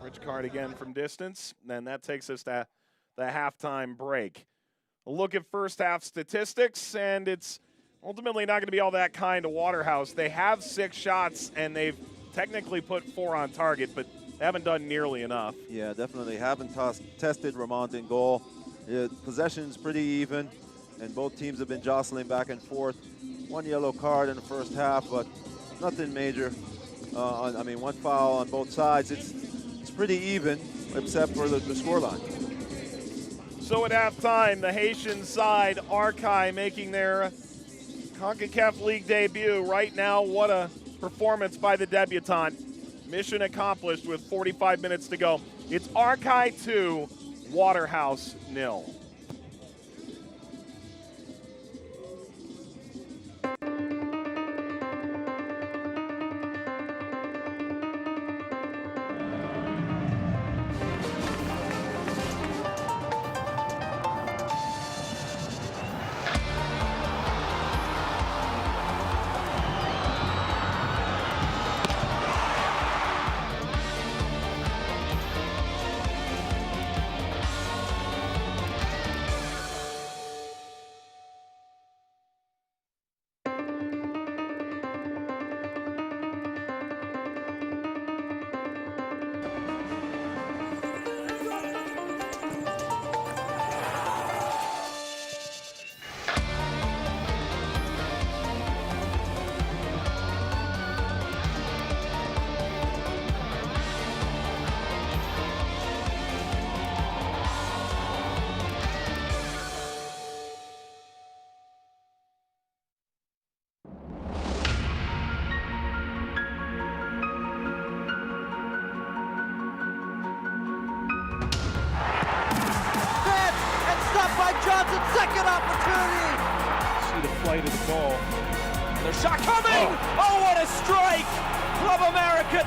S2: Rich Card again from distance. Then that takes us to the halftime break. A look at first half statistics, and it's ultimately not going to be all that kind to Waterhouse. They have 6 shots, and they've technically put 4 on target, but they haven't done nearly enough.
S1: Yeah, definitely haven't tested Ramon in goal. Possession's pretty even, and both teams have been jostling back and forth. 1 yellow card in the first half, but nothing major. I mean, 1 foul on both sides. It's pretty even, except for the scoreline.
S2: So at halftime, the Haitian side, Arcahaie, making their CONCACAF League debut. Right now, what a performance by the debutante. Mission accomplished with 45 minutes to go. It's Arcahaie 2, Waterhouse 0.
S4: Johnson, second opportunity.
S2: See the flight of the ball.
S4: The shot coming. Oh, what a strike. Club America.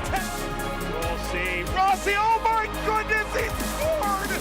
S2: We'll see. Rossi, oh my goodness, he scored.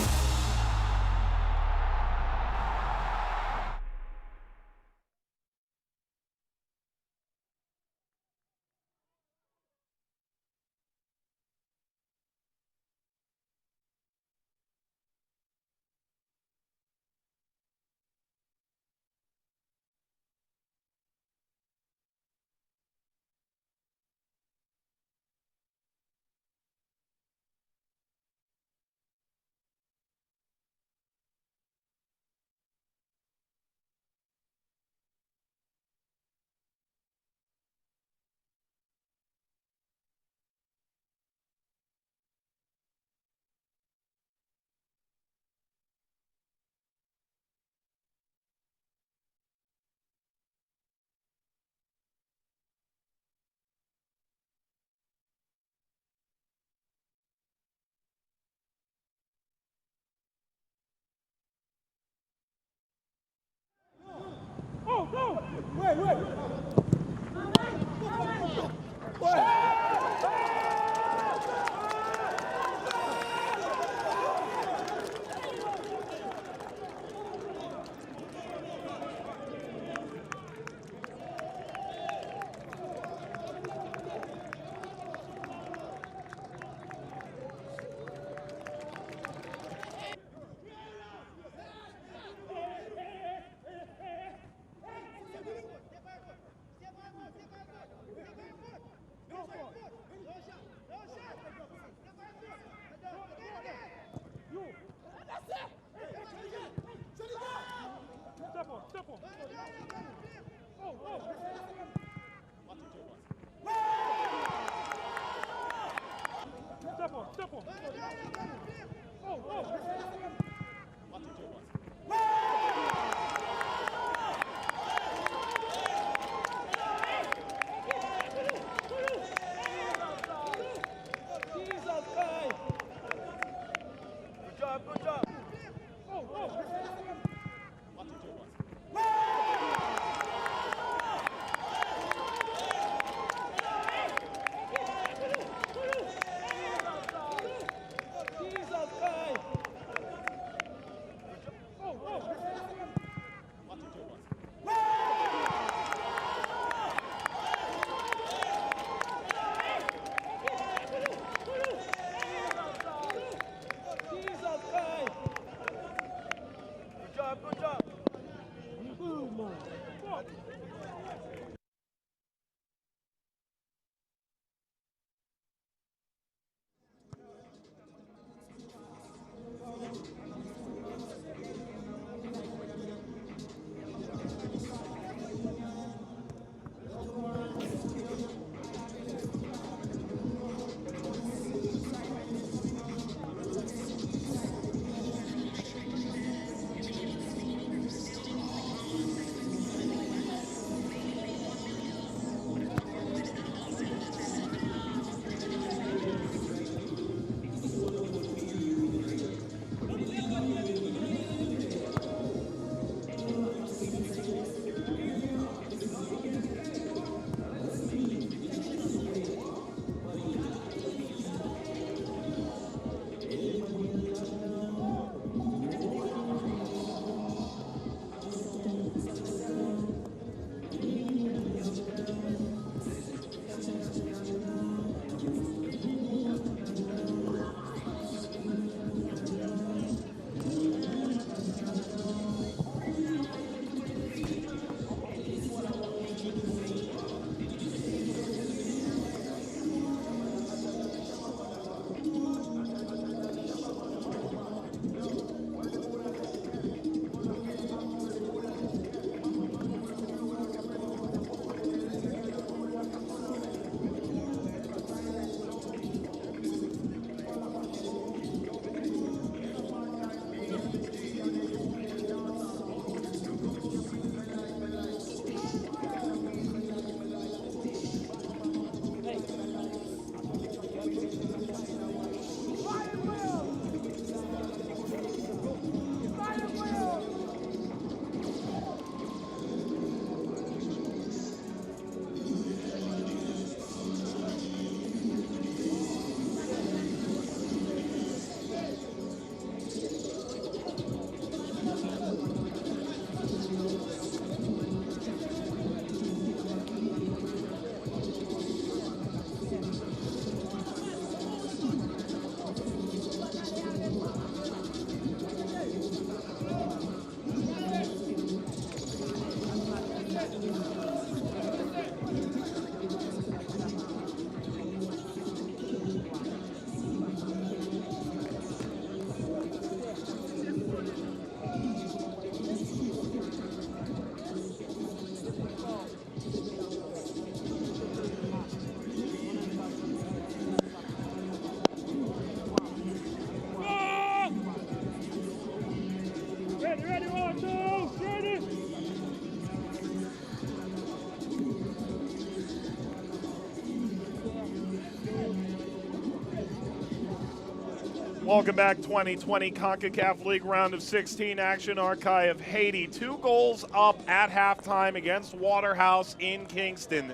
S2: Welcome back, 2020 CONCACAF League Round of 16 action. Arcahaie of Haiti, 2 goals up at halftime against Waterhouse in Kingston.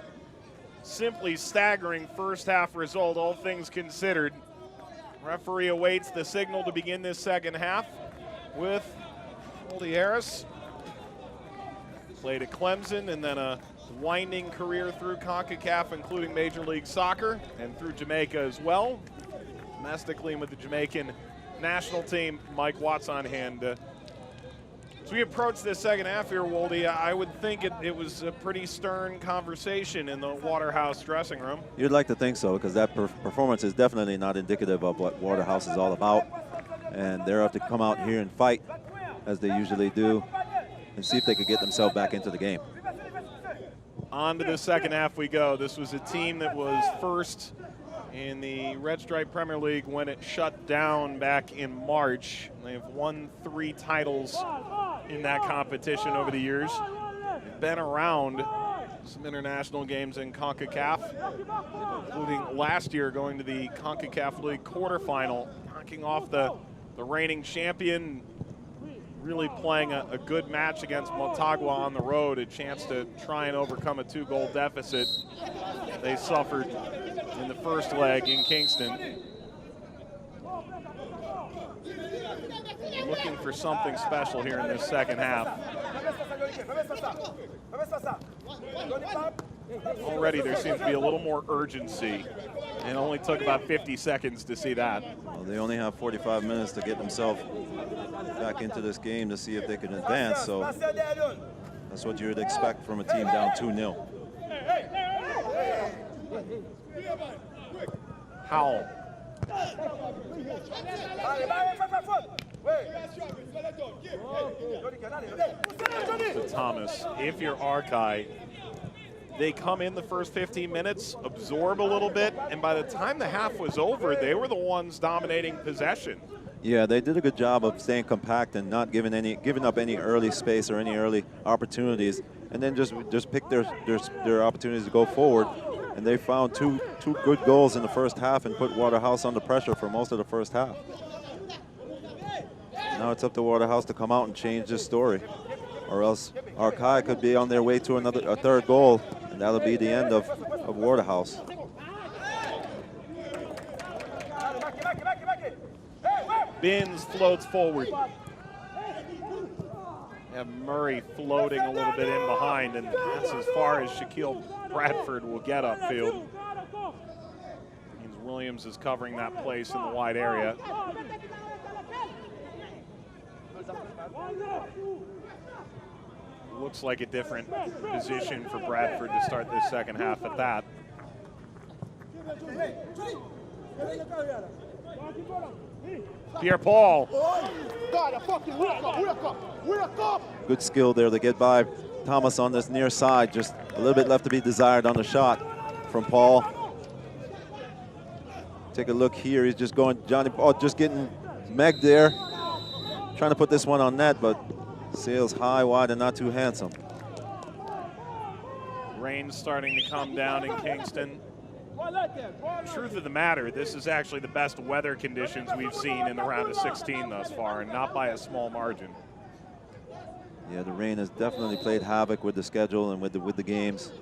S2: Simply staggering first half result, all things considered. Referee awaits the signal to begin this second half with Goldie Harris. Played at Clemson and then a winding career through CONCACAF, including Major League Soccer and through Jamaica as well. Domestically with the Jamaican national team, Mike Watts on hand. As we approach this second half here, Woldy, I would think it was a pretty stern conversation in the Waterhouse dressing room.
S1: You'd like to think so, because that performance is definitely not indicative of what Waterhouse is all about. And they're up to come out here and fight, as they usually do, and see if they could get themselves back into the game.
S2: On to the second half we go. This was a team that was first in the Red Stripe Premier League when it shut down back in March. They've won 3 titles in that competition over the years. They've been around some international games in CONCACAF, including last year going to the CONCACAF League quarterfinal, knocking off the reigning champion, really playing a good match against Motagua on the road, a chance to try and overcome a 2-goal deficit they suffered in the first leg in Kingston. Looking for something special here in this second half. Already there seems to be a little more urgency, and it only took about 50 seconds to see that.
S1: Well, they only have 45 minutes to get themselves back into this game to see if they can advance, so that's what you would expect from a team down 2-0.
S2: Howell. To Thomas. If you're Arcahaie, they come in the first 15 minutes, absorb a little bit, and by the time the half was over, they were the ones dominating possession.
S1: Yeah, they did a good job of staying compact and not giving up any early space or any early opportunities, and then just pick their opportunities to go forward. And they found two good goals in the first half and put Waterhouse under pressure for most of the first half. Now it's up to Waterhouse to come out and change this story, or else Arcahaie could be on their way to a third goal, and that'll be the end of Waterhouse.
S2: Binns floats forward. Have Murray floating a little bit in behind, and that's as far as Shaquille Bradford will get upfield. Means Williams is covering that place in the wide area. Looks like a different position for Bradford to start this second half at that. Pierre-Paul.
S1: Good skill there to get by Thomas on this near side. Just a little bit left to be desired on the shot from Paul. Take a look here. He's just going, Johnny Paul just getting megged there. Trying to put this one on net, but sails high, wide, and not too handsome.
S2: Rain's starting to come down in Kingston. Truth of the matter, this is actually the best weather conditions we've seen in the round of 16 thus far, and not by a small margin.
S1: Yeah, the rain has definitely played havoc with the schedule and with the games.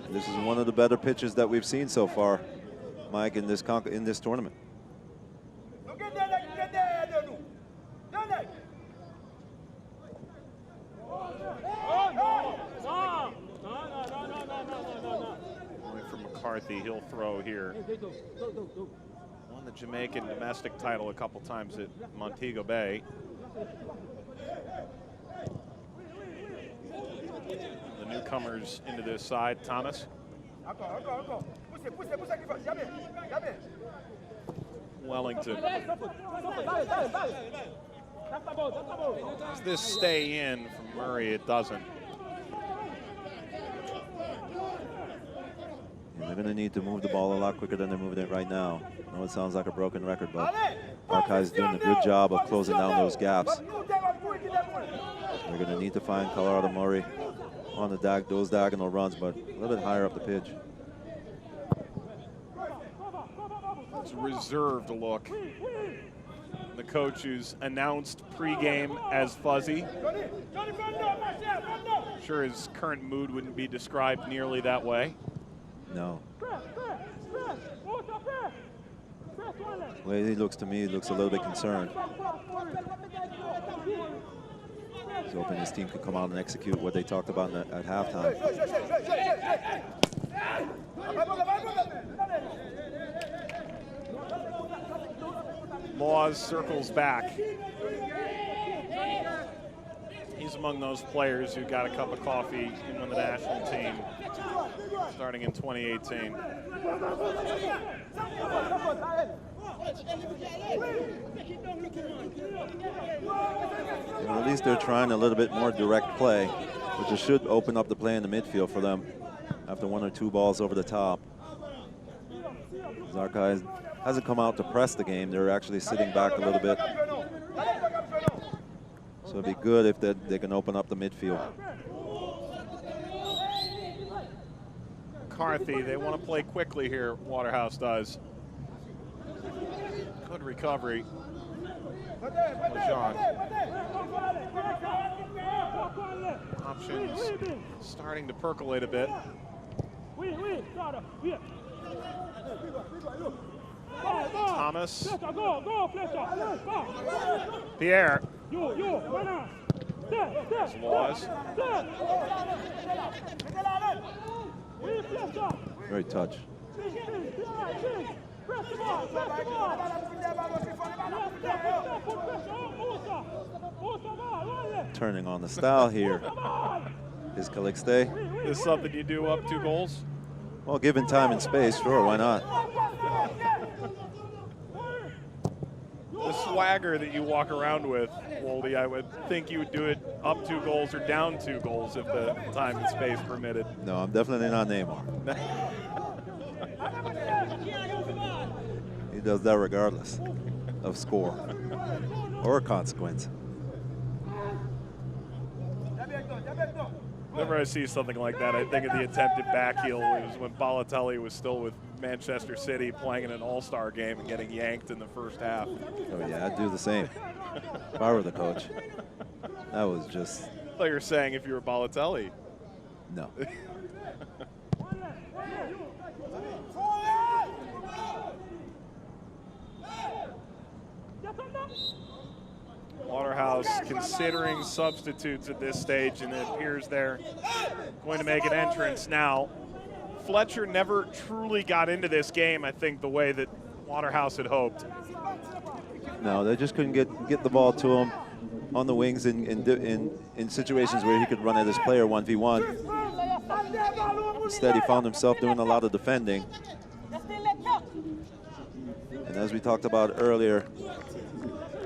S1: This is one of the better pitches that we've seen so far, Mike, in this tournament.
S2: From McCarthy, he'll throw here. Won the Jamaican domestic title a couple times at Montego Bay. The newcomers into this side, Thomas. Wellington. Does this stay in from Murray? It doesn't.
S1: And they're going to need to move the ball a lot quicker than they're moving it right now. I know it sounds like a broken record, but Arcahaie is doing a good job of closing down those gaps. They're going to need to find Colorado Murray on those diagonal runs, but a little bit higher up the pitch.
S2: It's a reserved look. The coach who's announced pregame as fuzzy. Sure his current mood wouldn't be described nearly that way.
S1: No. The way he looks to me, he looks a little bit concerned. He's hoping his team could come out and execute what they talked about at halftime.
S2: Laws circles back. He's among those players who got a cup of coffee in with the national team starting in 2018.
S1: Well, at least they're trying a little bit more direct play, which should open up the play in the midfield for them after 1 or 2 balls over the top. Arcahaie hasn't come out to press the game. They're actually sitting back a little bit. So it'd be good if they can open up the midfield.
S2: McCarthy, they want to play quickly here, Waterhouse does. Good recovery. LeJean. Options starting to percolate a bit. Thomas. Pierre. There's Laws.
S1: Great touch. Turning on the style here is Calixte.
S2: Is this something you do up 2 goals?
S1: Well, given time and space, sure, why not?
S2: The swagger that you walk around with, Woldy, I would think you would do it up 2 goals or down 2 goals if the time and space permitted.
S1: No, I'm definitely not Neymar. He does that regardless of score or consequence.
S2: Whenever I see something like that, I think of the attempted back heel. It was when Balotelli was still with Manchester City playing in an all-star game and getting yanked in the first half.
S1: Oh yeah, I'd do the same if I were the coach. That was just...
S2: I thought you were saying if you were Balotelli.
S1: No.
S2: Waterhouse considering substitutes at this stage, and it appears they're going to make an entrance now. Fletcher never truly got into this game, I think, the way that Waterhouse had hoped.
S1: No, they just couldn't get the ball to him on the wings in situations where he could run at his player 1v1. Instead, he found himself doing a lot of defending. And as we talked about earlier,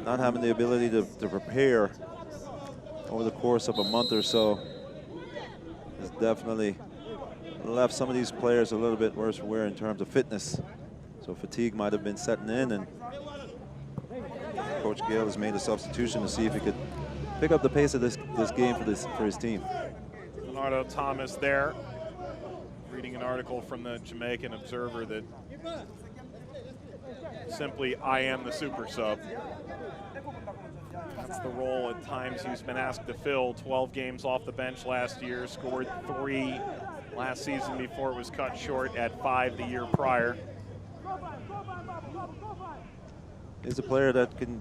S1: not having the ability to prepare over the course of a month or so has definitely left some of these players a little bit worse for wear in terms of fitness. So fatigue might have been setting in, and Coach Gale has made a substitution to see if he could pick up the pace of this game for his team.
S2: Leonardo Thomas there, reading an article from the Jamaican Observer that simply, I am the super sub. That's the role at times he's been asked to fill. 12 games off the bench last year, scored 3 last season before it was cut short at 5 the year prior.
S1: He's a player that can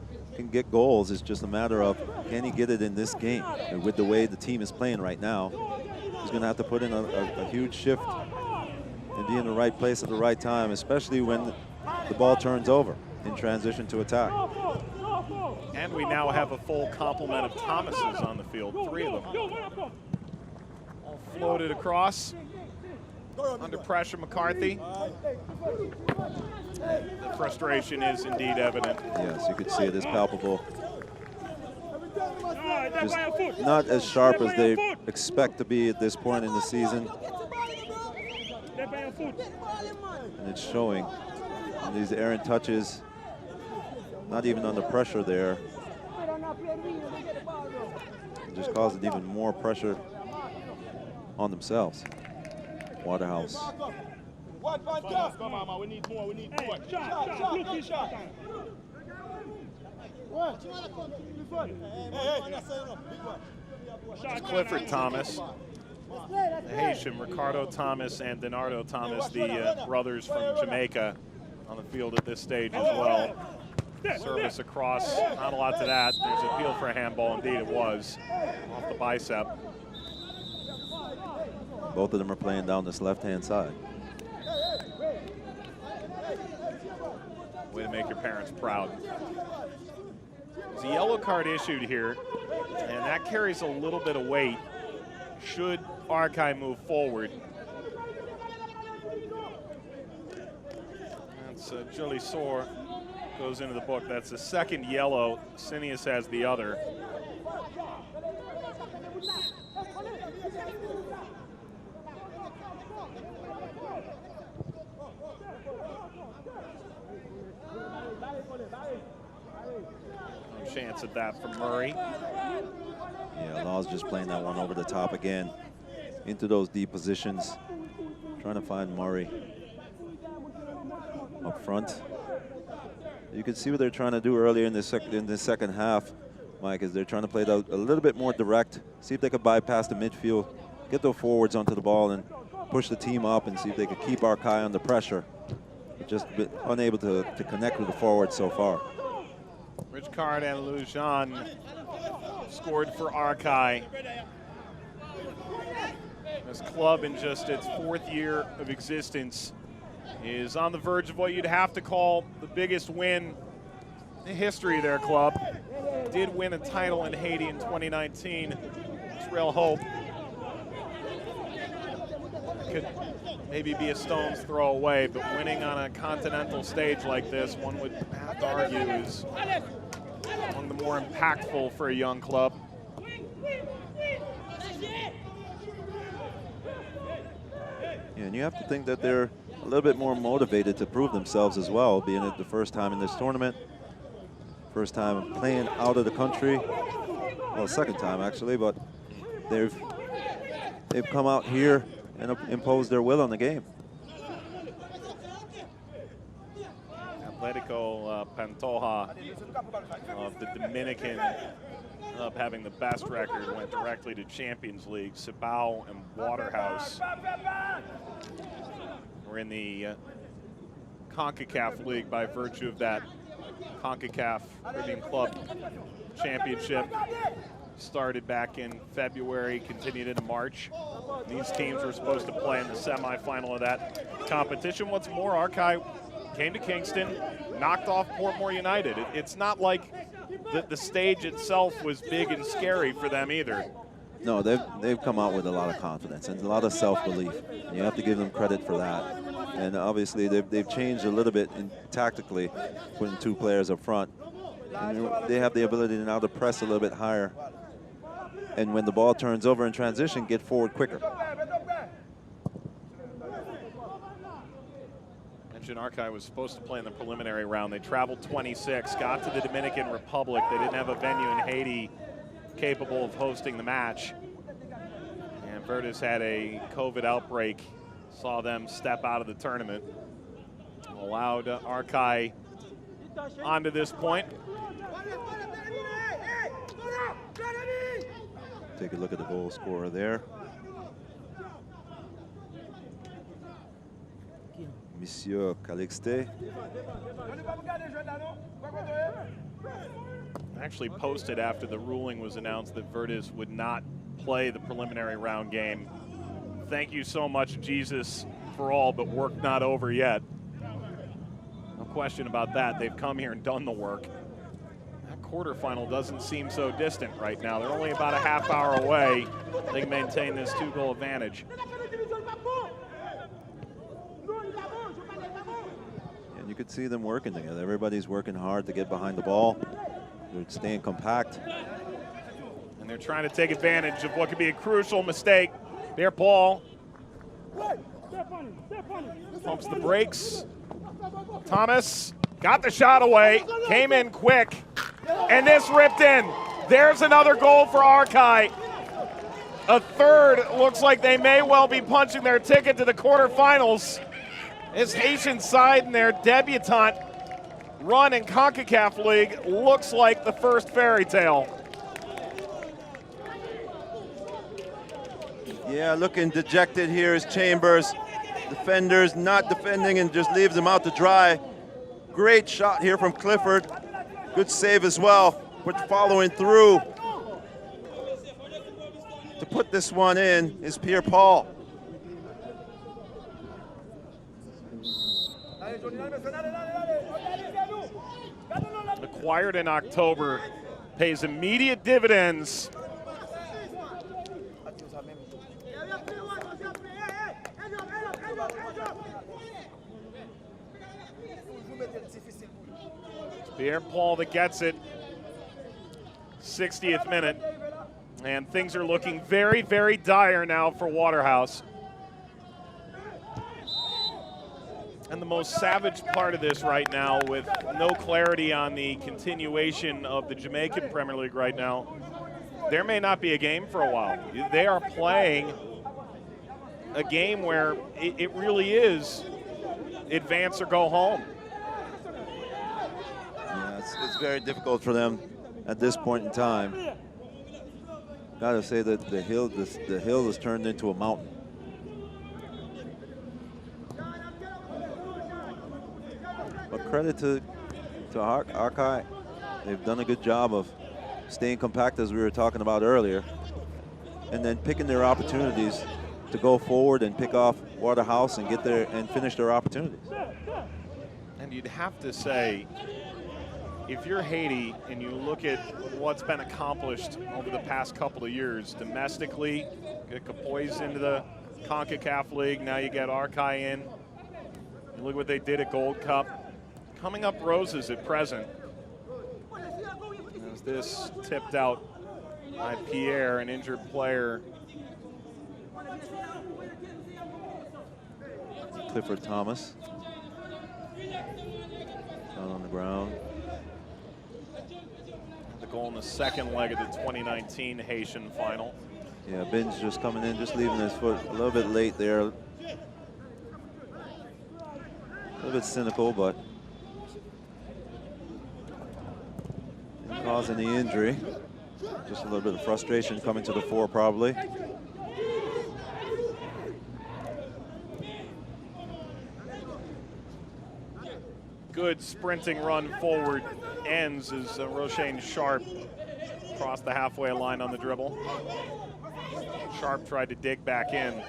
S1: get goals. It's just a matter of, can he get it in this game? And with the way the team is playing right now, he's going to have to put in a huge shift and be in the right place at the right time, especially when the ball turns over in transition to attack.
S2: And we now have a full complement of Thomases on the field, 3 of them. All floated across. Under pressure, McCarthy. The frustration is indeed evident.
S1: Yes, you could see it is palpable. Just not as sharp as they expect to be at this point in the season. And it's showing. And these errant touches, not even under pressure there. It just causes even more pressure on themselves. Waterhouse
S5: Come on, man. We need more. We need more. Shot.
S2: Clifford Thomas, the Haitian, Ricardo Thomas and Donardo Thomas, the brothers from Jamaica, on the field at this stage as well. Service across, not a lot to that. There's an appeal for a handball, indeed it was, off the bicep.
S1: Both of them are playing down this left-hand side.
S2: Way to make your parents proud. There's a yellow card issued here, and that carries a little bit of weight should Arcahaie move forward. That's Julie Soar goes into the book. That's the second yellow. Sinius has the other. No chance at that from Murray.
S1: Yeah, Law's just playing that one over the top again, into those deep positions, trying to find Murray up front. You can see what they're trying to do earlier in the second half, Mike, is they're trying to play it out a little bit more direct, see if they could bypass the midfield, get the forwards onto the ball and push the team up and see if they could keep Arcahaie under pressure. But just unable to connect with the forwards so far.
S2: Richcard and Lujan scored for Arcahaie. This club, in just its 4th year of existence, is on the verge of what you'd have to call the biggest win in the history of their club. Did win a title in Haiti in 2019. It's real hope. Could maybe be a stone's throw away, but winning on a continental stage like this, one would have to argue is among the more impactful for a young club.
S1: Yeah, and you have to think that they're a little bit more motivated to prove themselves as well, being it the first time in this tournament, first time playing out of the country. Well, second time actually, but they've come out here and imposed their will on the game.
S2: Atletico Pantoja of the Dominican, up having the best record, went directly to Champions League. Cibao and Waterhouse were in the CONCACAF League by virtue of that CONCACAF Caribbean Club Championship. Started back in February, continued into March. These teams were supposed to play in the semifinal of that competition. What's more, Arcahaie came to Kingston, knocked off Portmore United. It's not like the stage itself was big and scary for them either.
S1: No, they've come out with a lot of confidence and a lot of self-belief. You have to give them credit for that. And obviously they've changed a little bit tactically, putting 2 players up front. And they have the ability now to press a little bit higher. And when the ball turns over in transition, get forward quicker.
S2: Mentioned Arcahaie was supposed to play in the preliminary round. They traveled 26, got to the Dominican Republic. They didn't have a venue in Haiti capable of hosting the match. And Verdes had a COVID outbreak, saw them step out of the tournament, allowed Arcahaie onto this point.
S1: Take a look at the goal scorer there. Monsieur Calixte.
S2: Actually posted after the ruling was announced that Verdes would not play the preliminary round game. Thank you so much, Jesus, for all, but work not over yet. No question about that. They've come here and done the work. That quarterfinal doesn't seem so distant right now. They're only about a half hour away. They can maintain this 2-goal advantage.
S1: And you could see them working together. Everybody's working hard to get behind the ball. They're staying compact.
S2: And they're trying to take advantage of what could be a crucial mistake. Their ball pumps the brakes. Thomas got the shot away, came in quick, and this ripped in. There's another goal for Arcahaie. A third. Looks like they may well be punching their ticket to the quarterfinals. This Haitian side in their debutante run in CONCACAF League looks like the first fairy tale.
S1: Yeah, looking dejected here is Chambers. Defenders not defending and just leaves them out to dry. Great shot here from Clifford. Good save as well, but following through to put this one in is Pierre-Paul.
S2: Acquired in October, pays immediate dividends. Pierre-Paul that gets it, 60th minute, and things are looking very, very dire now for Waterhouse. And the most savage part of this right now, with no clarity on the continuation of the Jamaican Premier League right now, there may not be a game for a while. They are playing a game where it really is advance or go home.
S1: Yeah, it's very difficult for them at this point in time. Gotta say that the hill has turned into a mountain. But credit to Arcahaie. They've done a good job of staying compact, as we were talking about earlier, and then picking their opportunities to go forward and pick off Waterhouse and get there and finish their opportunities.
S2: And you'd have to say, if you're Haiti and you look at what's been accomplished over the past couple of years domestically, get Capoise into the CONCACAF League, now you get Arcahaie in. You look what they did at Gold Cup. Coming up roses at present. As this tipped out by Pierre, an injured player.
S1: Clifford Thomas down on the ground.
S2: The goal in the second leg of the 2019 Haitian final.
S1: Yeah, Ben's just coming in, just leaving his foot a little bit late there. A little bit cynical, but didn't cause any injury. Just a little bit of frustration coming to the fore, probably.
S2: Good sprinting run forward ends as Roshane Sharp crossed the halfway line on the dribble. Sharp tried to dig back in.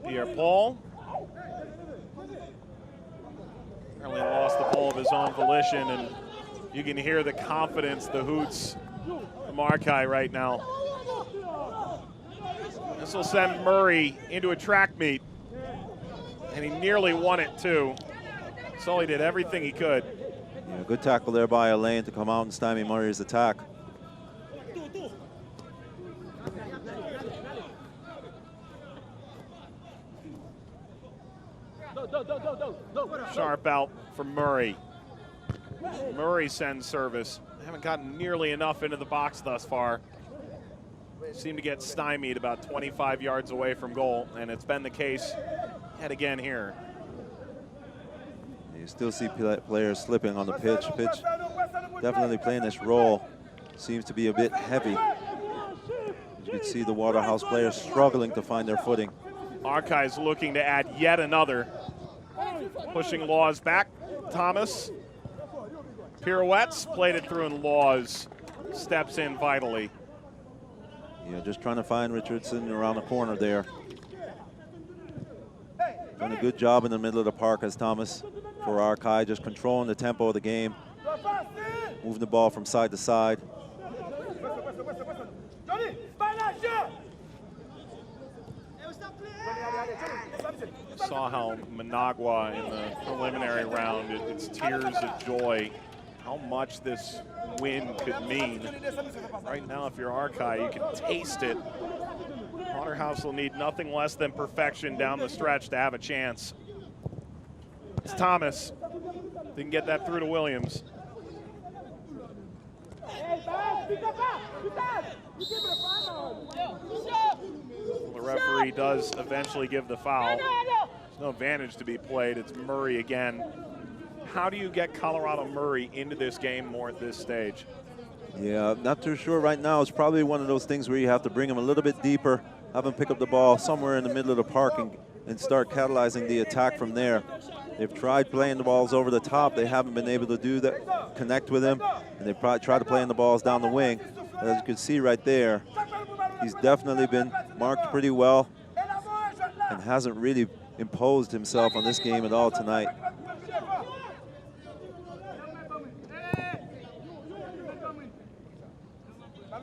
S2: Pierre-Paul apparently lost the ball of his own volition, and you can hear the confidence, the hoots from Arcahaie right now. This will send Murray into a track meet, and he nearly won it too. So he did everything he could.
S1: Yeah, good tackle there by Elaine to come out and stymie Murray's attack.
S2: Sharp out for Murray. Murray sends service. Haven't gotten nearly enough into the box thus far. Seemed to get stymied about 25 yards away from goal, and it's been the case yet again here.
S1: You still see players slipping on the pitch. Pitch definitely playing this role. Seems to be a bit heavy. You can see the Waterhouse players struggling to find their footing.
S2: Arcahaie's looking to add yet another. Pushing Laws back. Thomas pirouettes, played it through, and Laws steps in vitally.
S1: Yeah, just trying to find Richardson around the corner there. Done a good job in the middle of the park as Thomas for Arcahaie, just controlling the tempo of the game, moving the ball from side to side.
S2: Saw how Managua in the preliminary round, it's tears of joy, how much this win could mean. Right now, if you're Arcahaie, you can taste it. Waterhouse will need nothing less than perfection down the stretch to have a chance. It's Thomas. They can get that through to Williams. referee does eventually give the foul. There's no advantage to be played. It's Murray again. How do you get Colorado Murray into this game more at this stage?
S1: Yeah, not too sure right now. It's probably one of those things where you have to bring him a little bit deeper, have him pick up the ball somewhere in the middle of the park and start catalyzing the attack from there. They've tried playing the balls over the top. They haven't been able to do that, connect with him, and they've probably tried to play in the balls down the wing. But as you can see right there, he's definitely been marked pretty well and hasn't really imposed himself on this game at all tonight.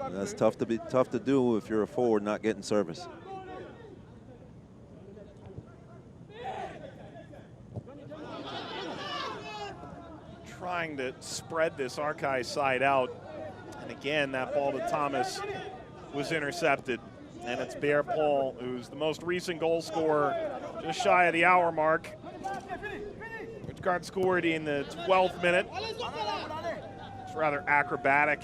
S1: And that's tough to do if you're a forward not getting service.
S2: Trying to spread this Arcahaie side out. And again, that ball to Thomas was intercepted. And it's Pierre Paul, who's the most recent goal scorer, just shy of the hour mark. Richard scored in the 12th minute. It's rather acrobatic.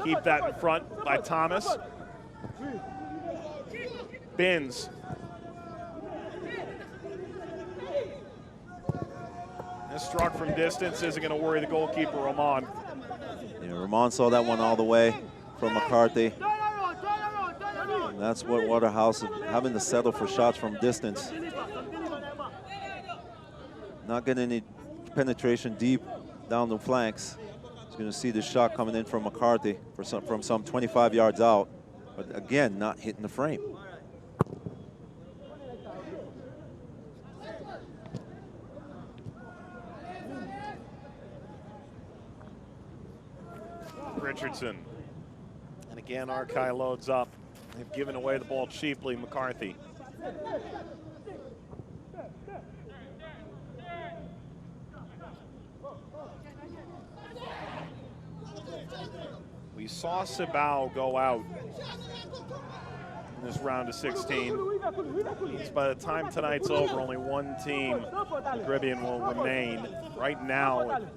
S2: Keep that in front by Thomas. Bins. This struck from distance isn't going to worry the goalkeeper, Roman.
S1: Yeah, Roman saw that one all the way from McCarthy. And that's what Waterhouse is having to settle for shots from distance. Not getting any penetration deep down the flanks. He's going to see the shot coming in from McCarthy from some 25 yards out. But again, not hitting the frame.
S2: Richardson. And again, Arcahaie loads up. They've given away the ball cheaply, McCarthy. We saw Sibao go out in this round of 16. By the time tonight's over, only one team, the Caribbean, will remain. Right now,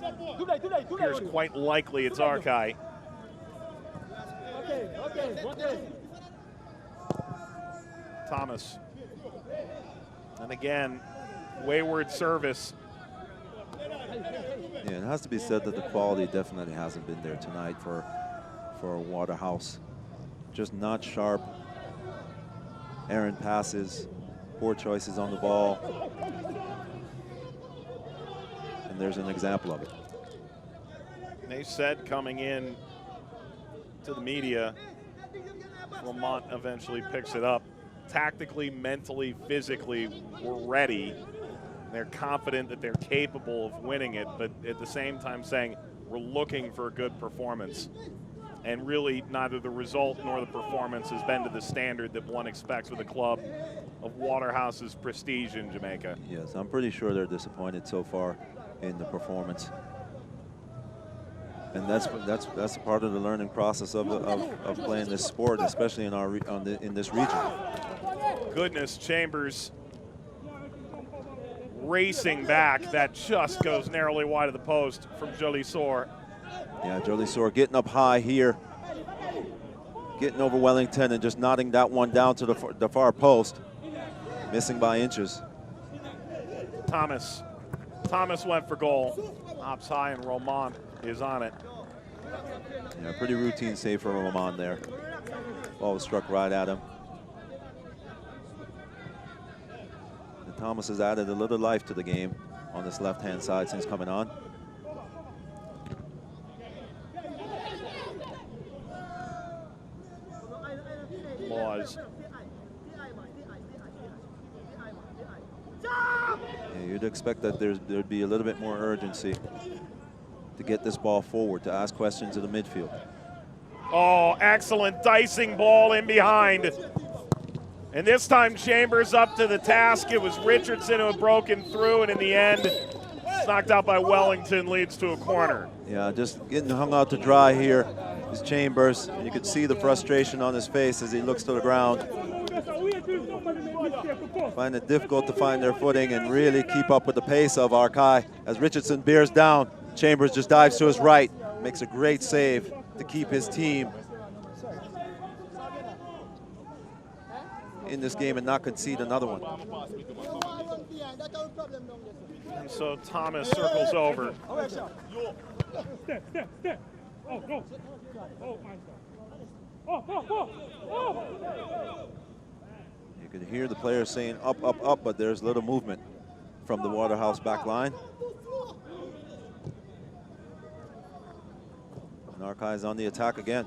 S2: it appears quite likely it's Arcahaie. Thomas. And again, wayward service.
S1: Yeah, it has to be said that the quality definitely hasn't been there tonight for Waterhouse. Just not sharp. Errant passes, poor choices on the ball. And there's an example of it.
S2: They said coming in to the media, Lamont eventually picks it up. Tactically, mentally, physically, we're ready. They're confident that they're capable of winning it, but at the same time saying we're looking for a good performance. And really, neither the result nor the performance has been to the standard that one expects with a club of Waterhouse's prestige in Jamaica.
S1: Yes, I'm pretty sure they're disappointed so far in the performance. And that's part of the learning process of playing this sport, especially in this region.
S2: Goodness, Chambers racing back. That just goes narrowly wide of the post from Jolie Soar.
S1: Yeah, Jolie Soar getting up high here, getting over Wellington and just nodding that one down to the far post, missing by inches.
S2: Thomas went for goal. Hops high and Roman is on it.
S1: Yeah, pretty routine save for Roman there. Ball was struck right at him. And Thomas has added a little life to the game on this left-hand side since coming on.
S2: Laws.
S1: Yeah, you'd expect that there'd be a little bit more urgency to get this ball forward, to ask questions of the midfield.
S2: Oh, excellent dicing ball in behind. And this time Chambers up to the task. It was Richardson who had broken through, and in the end, it's knocked out by Wellington, leads to a corner.
S1: Yeah, just getting hung out to dry here is Chambers. And you could see the frustration on his face as he looks to the ground. Find it difficult to find their footing and really keep up with the pace of Arcahaie. As Richardson bears down, Chambers just dives to his right, makes a great save to keep his team in this game and not concede another one.
S2: And so Thomas circles over.
S5: Step. Oh, go. Oh, my God. Oh.
S1: You can hear the players saying up, but there's little movement from the Waterhouse back line. And Arcahaie is on the attack again.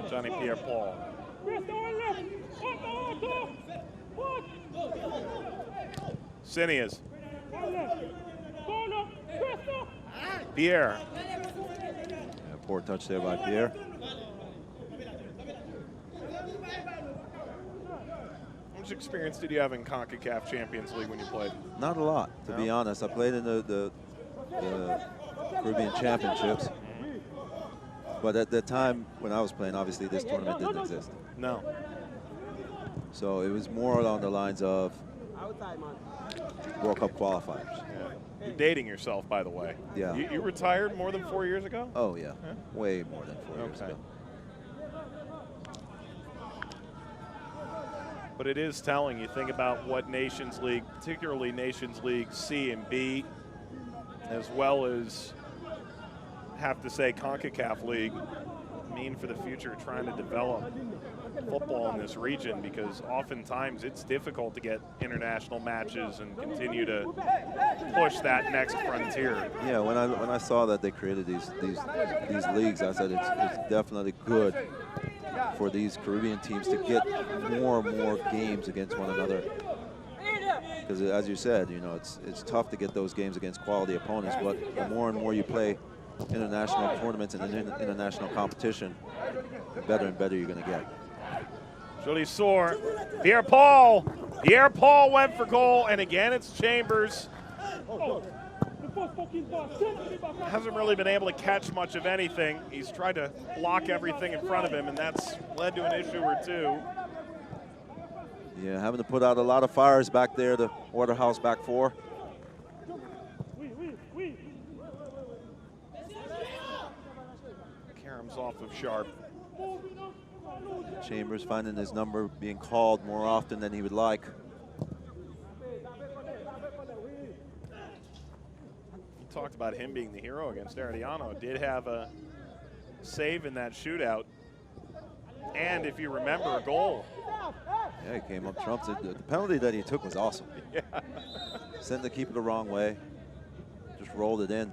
S2: Johnny Pierre-Paul. Sinias. Pierre.
S1: Yeah, poor touch there by Pierre.
S2: How much experience did you have in CONCACAF Champions League when you played?
S1: Not a lot, to be honest. I played in the Caribbean Championships. But at the time when I was playing, obviously this tournament didn't exist.
S2: No.
S1: So it was more along the lines of World Cup qualifiers.
S2: Yeah. You're dating yourself, by the way.
S1: Yeah.
S2: You retired more than 4 years ago?
S1: Oh, yeah. Way more than 4 years ago.
S2: But it is telling. You think about what Nations League, particularly Nations League C and B, as well as, have to say, CONCACAF League, mean for the future trying to develop football in this region, because oftentimes it's difficult to get international matches and continue to push that next frontier.
S1: Yeah, when I saw that they created these leagues, I said it's definitely good for these Caribbean teams to get more and more games against one another. Because as you said, you know, it's tough to get those games against quality opponents, but the more and more you play international tournaments and international competition, the better and better you're going to get.
S2: Joli Sour, Pierre-Paul. Pierre-Paul went for goal, and again it's Chambers. Hasn't really been able to catch much of anything. He's tried to block everything in front of him, and that's led to an issue or two.
S1: Yeah, having to put out a lot of fires back there, the Waterhouse back four.
S2: Karam's off of Sharp.
S1: Chambers finding his number being called more often than he would like.
S2: You talked about him being the hero against Arellano. Did have a save in that shootout. And if you remember, a goal.
S1: Yeah, he came up trumps. The penalty that he took was awesome.
S2: Yeah.
S1: Sent the keeper the wrong way. Just rolled it in.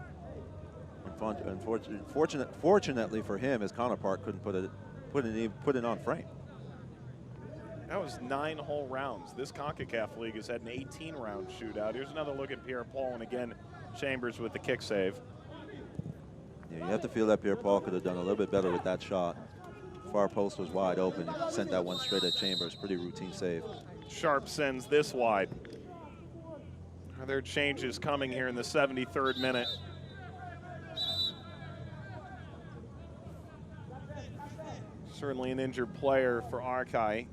S1: Fortunately for him, his counterpart couldn't put it on frame.
S2: That was 9 whole rounds. This CONCACAF League has had an 18-round shootout. Here's another look at Pierre-Paul, and again, Chambers with the kick save.
S1: Yeah, you have to feel that Pierre-Paul could have done a little bit better with that shot. Far post was wide open. He sent that one straight at Chambers. Pretty routine save.
S2: Sharp sends this wide. Are there changes coming here in the 73rd minute? Certainly an injured player for Arcahaie.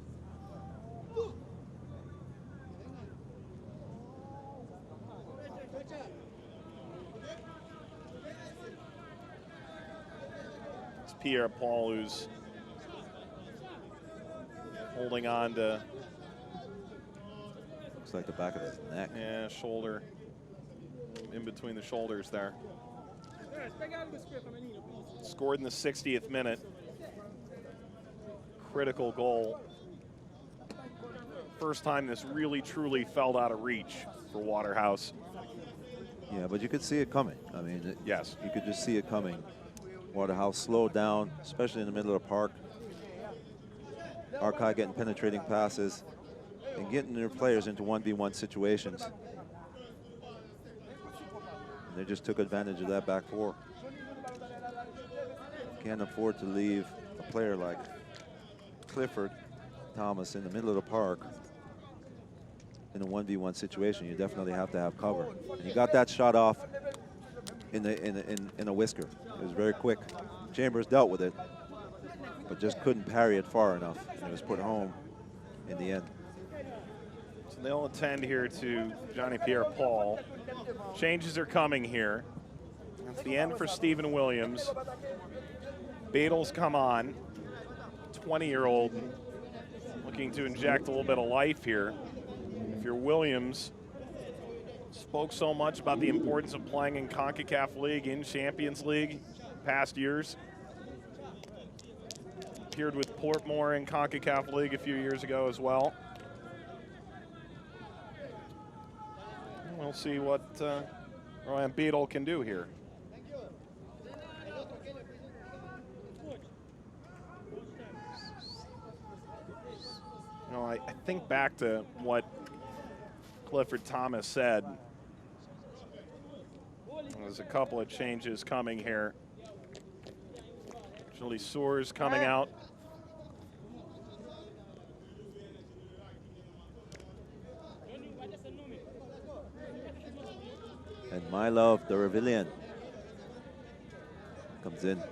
S2: It's Pierre-Paul who's holding on to.
S1: Looks like the back of his neck.
S2: Yeah, shoulder. In between the shoulders there. Scored in the 60th minute. Critical goal. First time this really truly felt out of reach for Waterhouse.
S1: Yeah, but you could see it coming. I mean,
S2: yes,
S1: you could just see it coming. Waterhouse slowed down, especially in the middle of the park. Arcahaie getting penetrating passes and getting their players into 1v1 situations. And they just took advantage of that back four. Can't afford to leave a player like Clifford Thomas in the middle of the park in a 1v1 situation. You definitely have to have cover. And he got that shot off in a whisker. It was very quick. Chambers dealt with it, but just couldn't parry it far enough. And it was put home in the end.
S2: So they'll attend here to Johnny Pierre-Paul. Changes are coming here. That's the end for Stephen Williams. Badels come on. 20-year-old looking to inject a little bit of life here. If you're Williams, spoke so much about the importance of playing in CONCACAF League, in Champions League, past years. Appeared with Portmore in CONCACAF League a few years ago as well. We'll see what Ryan Beadle can do here. You know, I think back to what Clifford Thomas said. There's a couple of changes coming here. Julie Soers coming out.
S1: And My Love, the Revillian, comes in.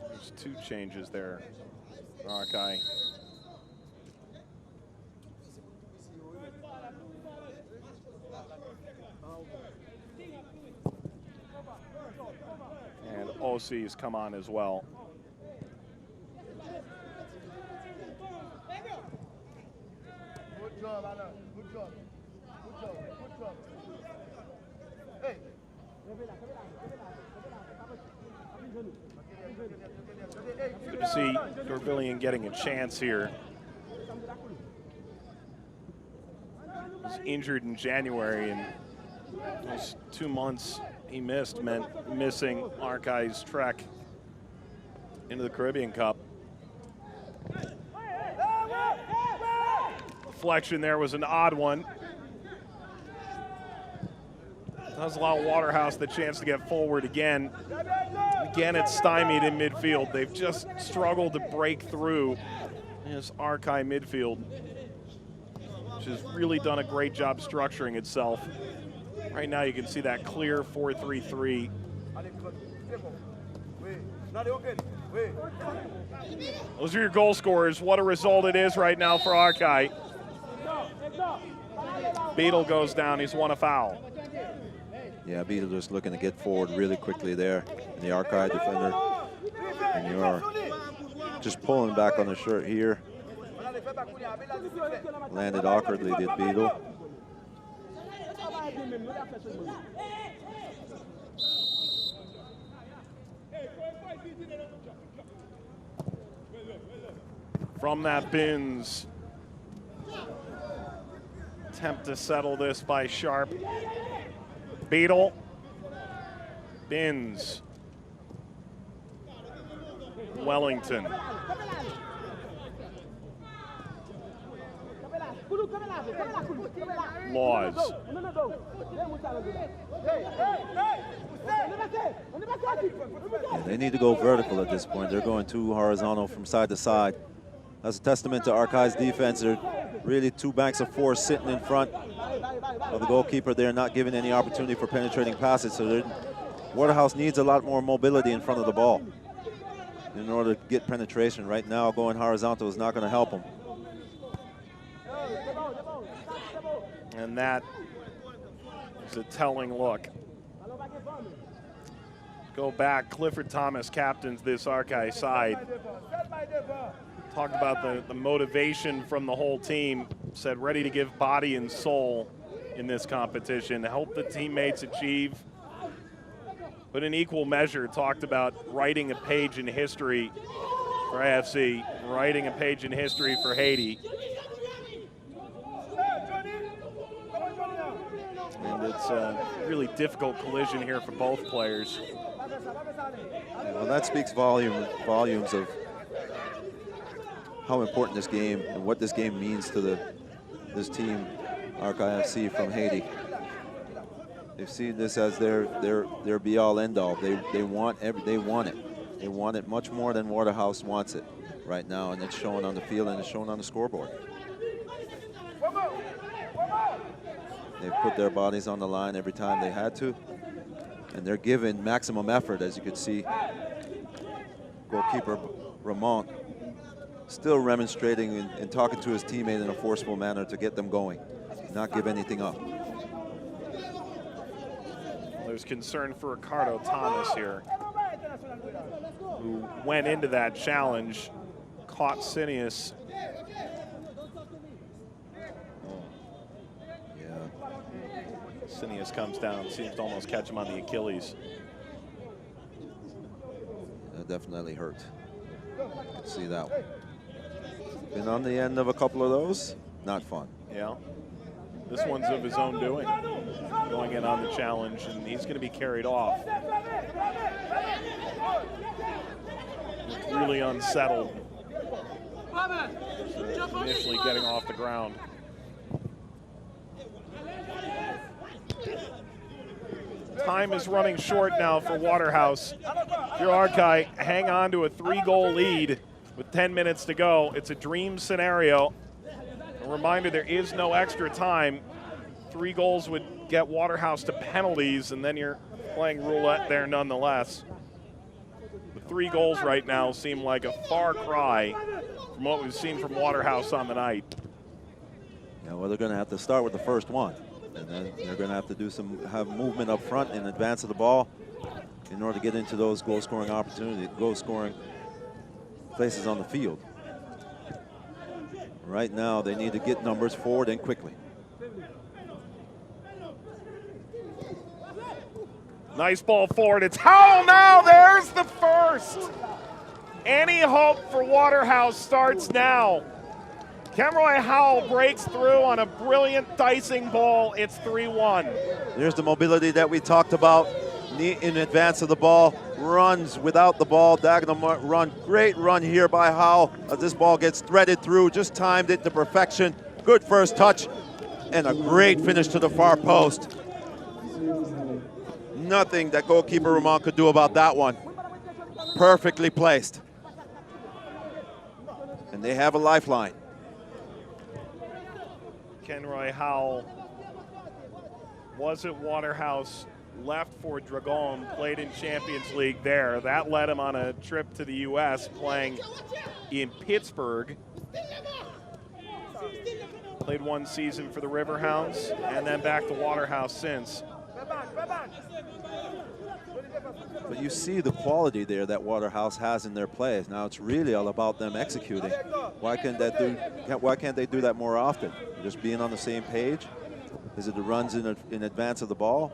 S2: There's 2 changes there for Arcahaie. And OC's come on as well.
S5: Good job, Anna. Good job. Good job. Good job. Hey.
S2: Good to see Dorvillian getting a chance here. He was injured in January, and those 2 months he missed meant missing Arcahaie's trek into the Caribbean Cup. Deflection there was an odd one. Does allow Waterhouse the chance to get forward again. Again, it's stymied in midfield. They've just struggled to break through this Arcahaie midfield, which has really done a great job structuring itself. Right now you can see that clear 4-3-3. Those are your goal scorers. What a result it is right now for Arcahaie. Beadle goes down, he's won a foul.
S1: Yeah, Beadle just looking to get forward really quickly there. And the Arcahaie defender. And you are just pulling back on the shirt here. Landed awkwardly, did Beadle.
S2: From that Bins. Attempt to settle this by Sharp. Beadle. Bins. Wellington. Laws.
S1: Yeah, they need to go vertical at this point. They're going too horizontal from side to side. That's a testament to Arcahaie's defense. They're really 2 banks of 4 sitting in front of the goalkeeper there, not giving any opportunity for penetrating passes. So Waterhouse needs a lot more mobility in front of the ball in order to get penetration. Right now, going horizontal is not going to help them.
S2: And that is a telling look. Go back, Clifford Thomas captains this Arcahaie side. Talked about the motivation from the whole team, said ready to give body and soul in this competition, help the teammates achieve. But in equal measure, talked about writing a page in history for AFC, writing a page in history for Haiti. And it's a really difficult collision here for both players.
S1: Well, that speaks volumes of how important this game and what this game means to this team, Arcahaie FC from Haiti. They've seen this as their be-all, end-all. They want it. They want it much more than Waterhouse wants it right now, and it's showing on the field and it's showing on the scoreboard. They've put their bodies on the line every time they had to, and they're giving maximum effort, as you could see. Goalkeeper Ramon still remonstrating and talking to his teammate in a forceful manner to get them going, not give anything up.
S2: There's concern for Ricardo Thomas here. who went into that challenge, caught Sinius. Sinius comes down, seems to almost catch him on the Achilles.
S1: That definitely hurt. You can see that one. Been on the end of a couple of those. Not fun.
S2: Yeah. This one's of his own doing. Going in on the challenge, and he's going to be carried off. Looked really unsettled. Initially getting off the ground. Time is running short now for Waterhouse. If you're Arcahaie, hang on to a 3-goal lead with 10 minutes to go. It's a dream scenario. A reminder, there is no extra time. 3 goals would get Waterhouse to penalties, and then you're playing roulette there nonetheless. The 3 goals right now seem like a far cry from what we've seen from Waterhouse on the night.
S1: Yeah, well, they're going to have to start with the first one. And then they're going to have to do have movement up front in advance of the ball in order to get into those goal-scoring opportunities, goal-scoring places on the field. Right now, they need to get numbers forward and quickly.
S2: Nice ball forward. It's Howell now. There's the first. Any hope for Waterhouse starts now. Kemroy Howell breaks through on a brilliant dicing ball. It's 3-1.
S1: There's the mobility that we talked about in advance of the ball. Runs without the ball, diagonal run. Great run here by Howell as this ball gets threaded through. Just timed it to perfection. Good first touch and a great finish to the far post. Nothing that goalkeeper Ramon could do about that one. Perfectly placed. And they have a lifeline.
S2: Kenroy Howell was at Waterhouse, left for Dragon, played in Champions League there. That led him on a trip to the U.S. playing in Pittsburgh. Played 1 season for the Riverhounds and then back to Waterhouse since.
S1: But you see the quality there that Waterhouse has in their plays. Now it's really all about them executing. Why can't they do that more often? Just being on the same page? Is it the runs in advance of the ball?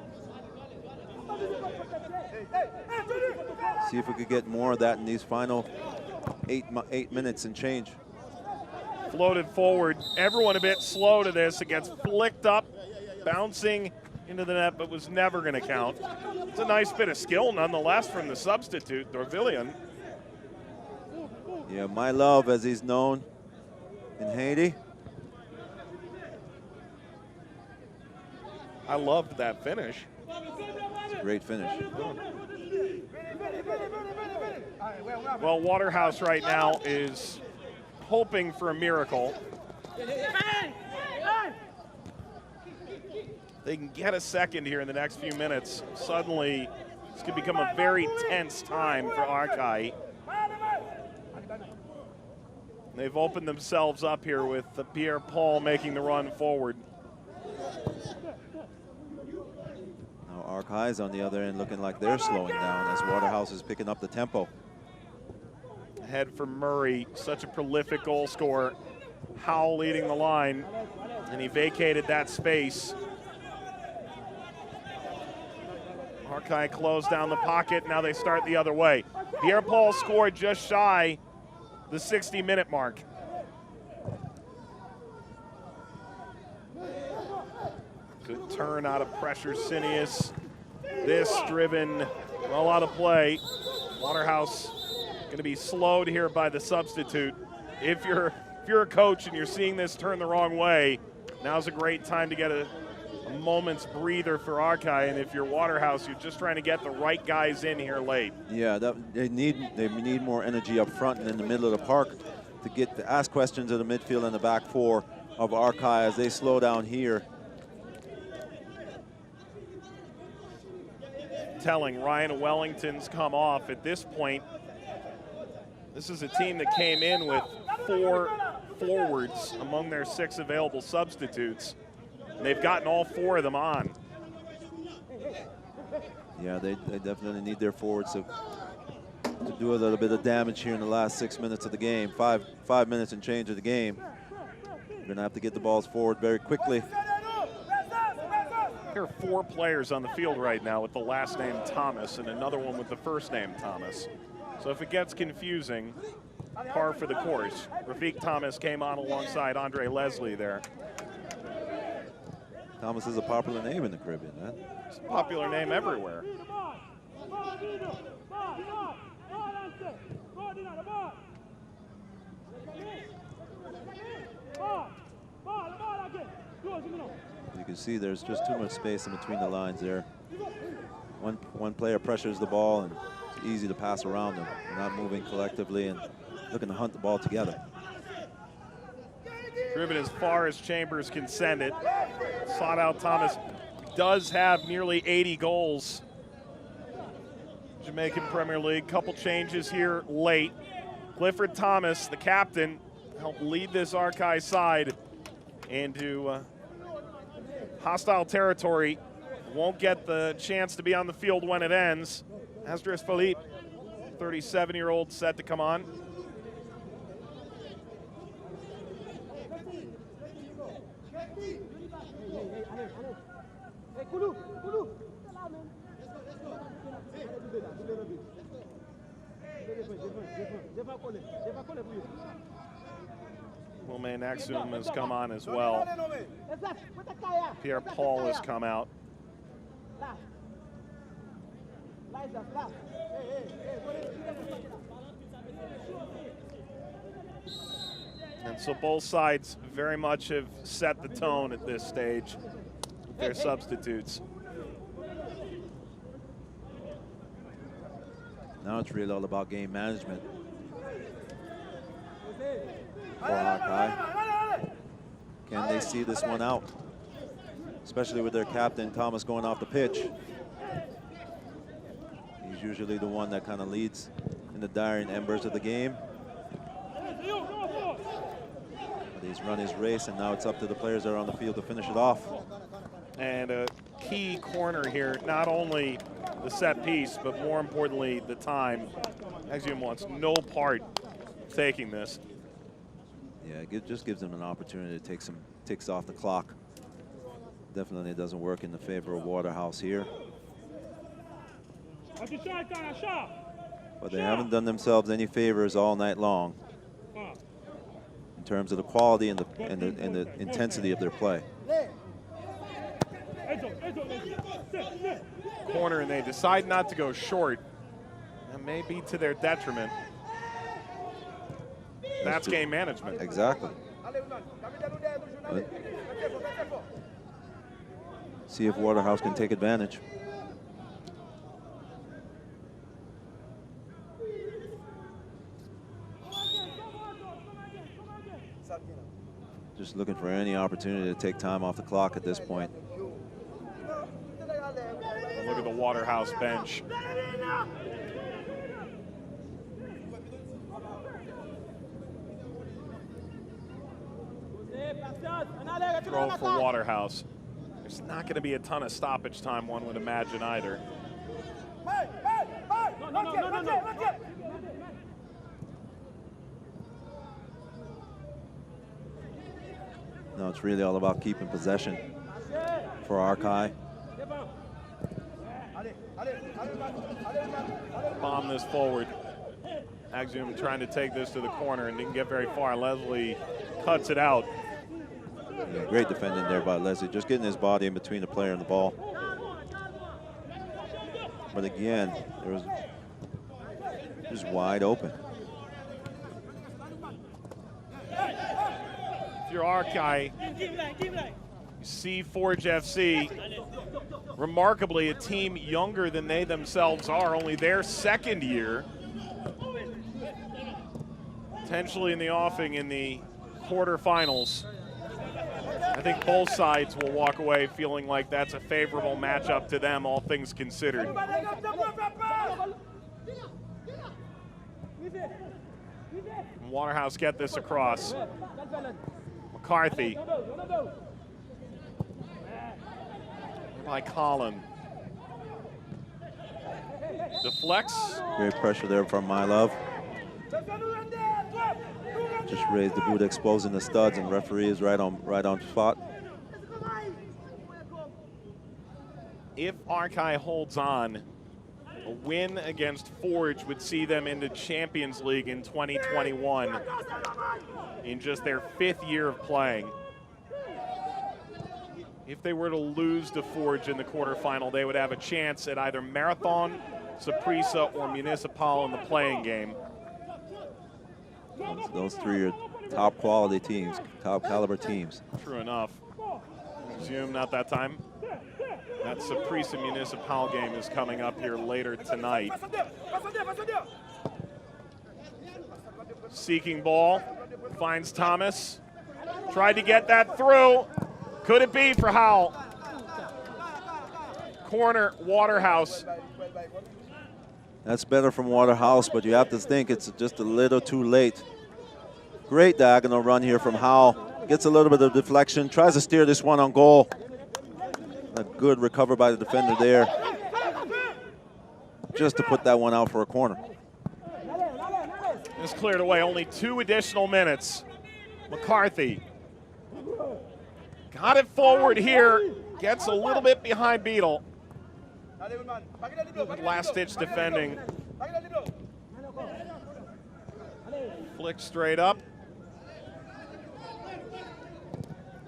S1: See if we could get more of that in these final 8 minutes and change.
S2: Floated forward. Everyone a bit slow to this. It gets flicked up, bouncing into the net, but was never going to count. It's a nice bit of skill nonetheless from the substitute, Dorvillian.
S1: Yeah, my love, as he's known in Haiti.
S2: I loved that finish.
S1: It's a great finish.
S2: Well, Waterhouse right now is hoping for a miracle. They can get a second here in the next few minutes. Suddenly, this could become a very tense time for Arcahaie. They've opened themselves up here with Pierre-Paul making the run forward.
S1: Now Arcahaie's on the other end looking like they're slowing down as Waterhouse is picking up the tempo.
S2: Ahead for Murray, such a prolific goal scorer. Howell leading the line, and he vacated that space. Arcahaie closed down the pocket. Now they start the other way. Pierre-Paul scored just shy the 60-minute mark. Good turn out of pressure, Sinius. This driven well out of play. Waterhouse going to be slowed here by the substitute. If you're a coach and you're seeing this turn the wrong way, now's a great time to get a moment's breather for Arcahaie, and if you're Waterhouse, you're just trying to get the right guys in here late.
S1: Yeah, they need more energy up front and in the middle of the park to ask questions of the midfield and the back four of Arcahaie as they slow down here.
S2: Telling Ryan Wellington's come off at this point. This is a team that came in with 4 forwards among their 6 available substitutes. They've gotten all 4 of them on.
S1: Yeah, they definitely need their forwards to to do a little bit of damage here in the last 6 minutes of the game. Five minutes and change of the game. We're going to have to get the balls forward very quickly.
S2: There are 4 players on the field right now with the last name Thomas and another one with the first name Thomas. So if it gets confusing, par for the course. Rafiq Thomas came on alongside Andre Leslie there.
S1: Thomas is a popular name in the Caribbean, man.
S2: It's a popular name everywhere.
S1: You can see there's just too much space in between the lines there. One player pressures the ball and it's easy to pass around them. They're not moving collectively and looking to hunt the ball together.
S2: Driven as far as Chambers can send it. Sought out Thomas. Does have nearly 80 goals. Jamaican Premier League. Couple changes here late. Clifford Thomas, the captain, helped lead this Arcahaie side into hostile territory. Won't get the chance to be on the field when it ends. Esdras Philippe, 37-year-old, set to come on. Wilmaine Exum has come on as well. Pierre Paul has come out. And so both sides very much have set the tone at this stage with their substitutes.
S1: Now it's really all about game management for Arcahaie. Can they see this one out? Especially with their captain, Thomas, going off the pitch. He's usually the one that kind of leads in the dying embers of the game. But he's run his race, and now it's up to the players that are on the field to finish it off.
S2: And a key corner here, not only the set piece, but more importantly, the time. Exum wants no part taking this.
S1: Yeah, it just gives them an opportunity to take some ticks off the clock. Definitely doesn't work in the favor of Waterhouse here. But they haven't done themselves any favors all night long in terms of the quality and the intensity of their play.
S2: Corner, and they decide not to go short. That may be to their detriment. That's game management.
S1: Exactly. But see if Waterhouse can take advantage. Just looking for any opportunity to take time off the clock at this point.
S2: Look at the Waterhouse bench. Throw for Waterhouse. There's not going to be a ton of stoppage time, one would imagine, either.
S1: No, it's really all about keeping possession for Arcahaie.
S2: Bomb this forward. Exum trying to take this to the corner and didn't get very far. Leslie cuts it out.
S1: Yeah, great defending there by Leslie, just getting his body in between the player and the ball. But again, there was just wide open.
S2: If you're Arcahaie, you see Forge FC, remarkably a team younger than they themselves are, only their second year. Potentially in the offing in the quarterfinals. I think both sides will walk away feeling like that's a favorable matchup to them, all things considered. Waterhouse get this across. McCarthy. By Collin. deflects.
S1: Great pressure there from My Love. Just raised the boot, exposing the studs, and referee is right on spot.
S2: If Arcahaie holds on, a win against Forge would see them into Champions League in 2021 in just their 5th year of playing. If they were to lose to Forge in the quarterfinal, they would have a chance at either Marathon, Saprissa, or Municipal in the playing game.
S1: Those three are top quality teams, top caliber teams.
S2: True enough. Zoom, not that time. That Saprissa Municipal game is coming up here later tonight. Seeking ball, finds Thomas. Tried to get that through. Could it be for Howell? Corner, Waterhouse.
S1: That's better from Waterhouse, but you have to think it's just a little too late. Great diagonal run here from Howell. Gets a little bit of deflection, tries to steer this one on goal. A good recover by the defender there. Just to put that one out for a corner.
S2: It's cleared away, only 2 additional minutes. McCarthy got it forward here, gets a little bit behind Beadle. Last-ditch defending. Flick straight up.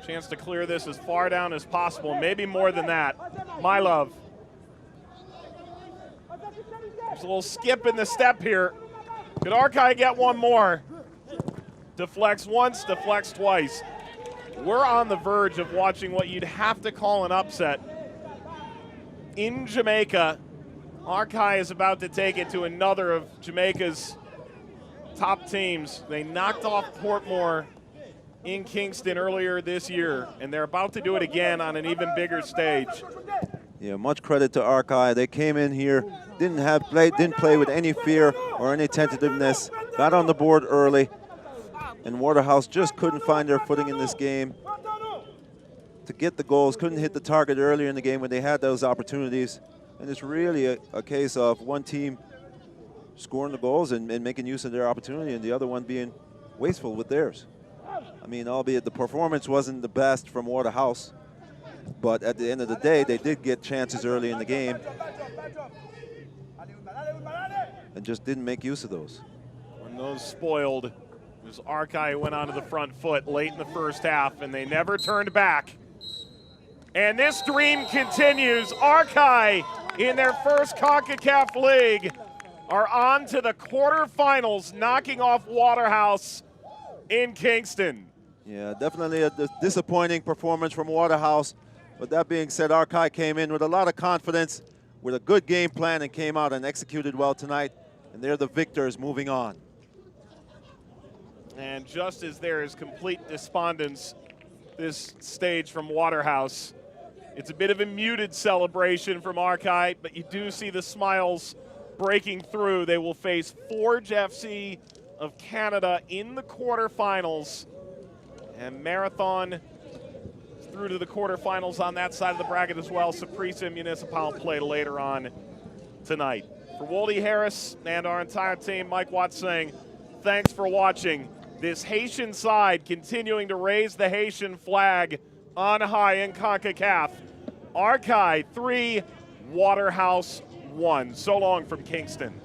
S2: Chance to clear this as far down as possible, maybe more than that. My Love. There's a little skip in the step here. Could Arcahaie get one more? Deflects once, deflects twice. We're on the verge of watching what you'd have to call an upset. In Jamaica, Arcahaie is about to take it to another of Jamaica's top teams. They knocked off Portmore in Kingston earlier this year, and they're about to do it again on an even bigger stage.
S1: Yeah, much credit to Arcahaie. They came in here, didn't play with any fear or any tentativeness, got on the board early, and Waterhouse just couldn't find their footing in this game to get the goals, couldn't hit the target earlier in the game when they had those opportunities. And it's really a case of one team scoring the goals and making use of their opportunity, and the other one being wasteful with theirs. I mean, albeit the performance wasn't the best from Waterhouse, but at the end of the day, they did get chances early in the game and just didn't make use of those.
S2: When those spoiled, it was Arcahaie who went onto the front foot late in the first half, and they never turned back. And this dream continues. Arcahaie, in their first CONCACAF League, are on to the quarterfinals, knocking off Waterhouse in Kingston.
S1: Yeah, definitely a disappointing performance from Waterhouse. But that being said, Arcahaie came in with a lot of confidence, with a good game plan, and came out and executed well tonight. And they're the victors moving on.
S2: And just as there is complete despondence this stage from Waterhouse, it's a bit of a muted celebration from Arcahaie, but you do see the smiles breaking through. They will face Forge FC of Canada in the quarterfinals, and Marathon through to the quarterfinals on that side of the bracket as well. Saprissa and Municipal play later on tonight. For Woldy Harris and our entire team, Mike Watts saying thanks for watching. This Haitian side continuing to raise the Haitian flag on high in CONCACAF. Arcahaie 3, Waterhouse 1. So long from Kingston.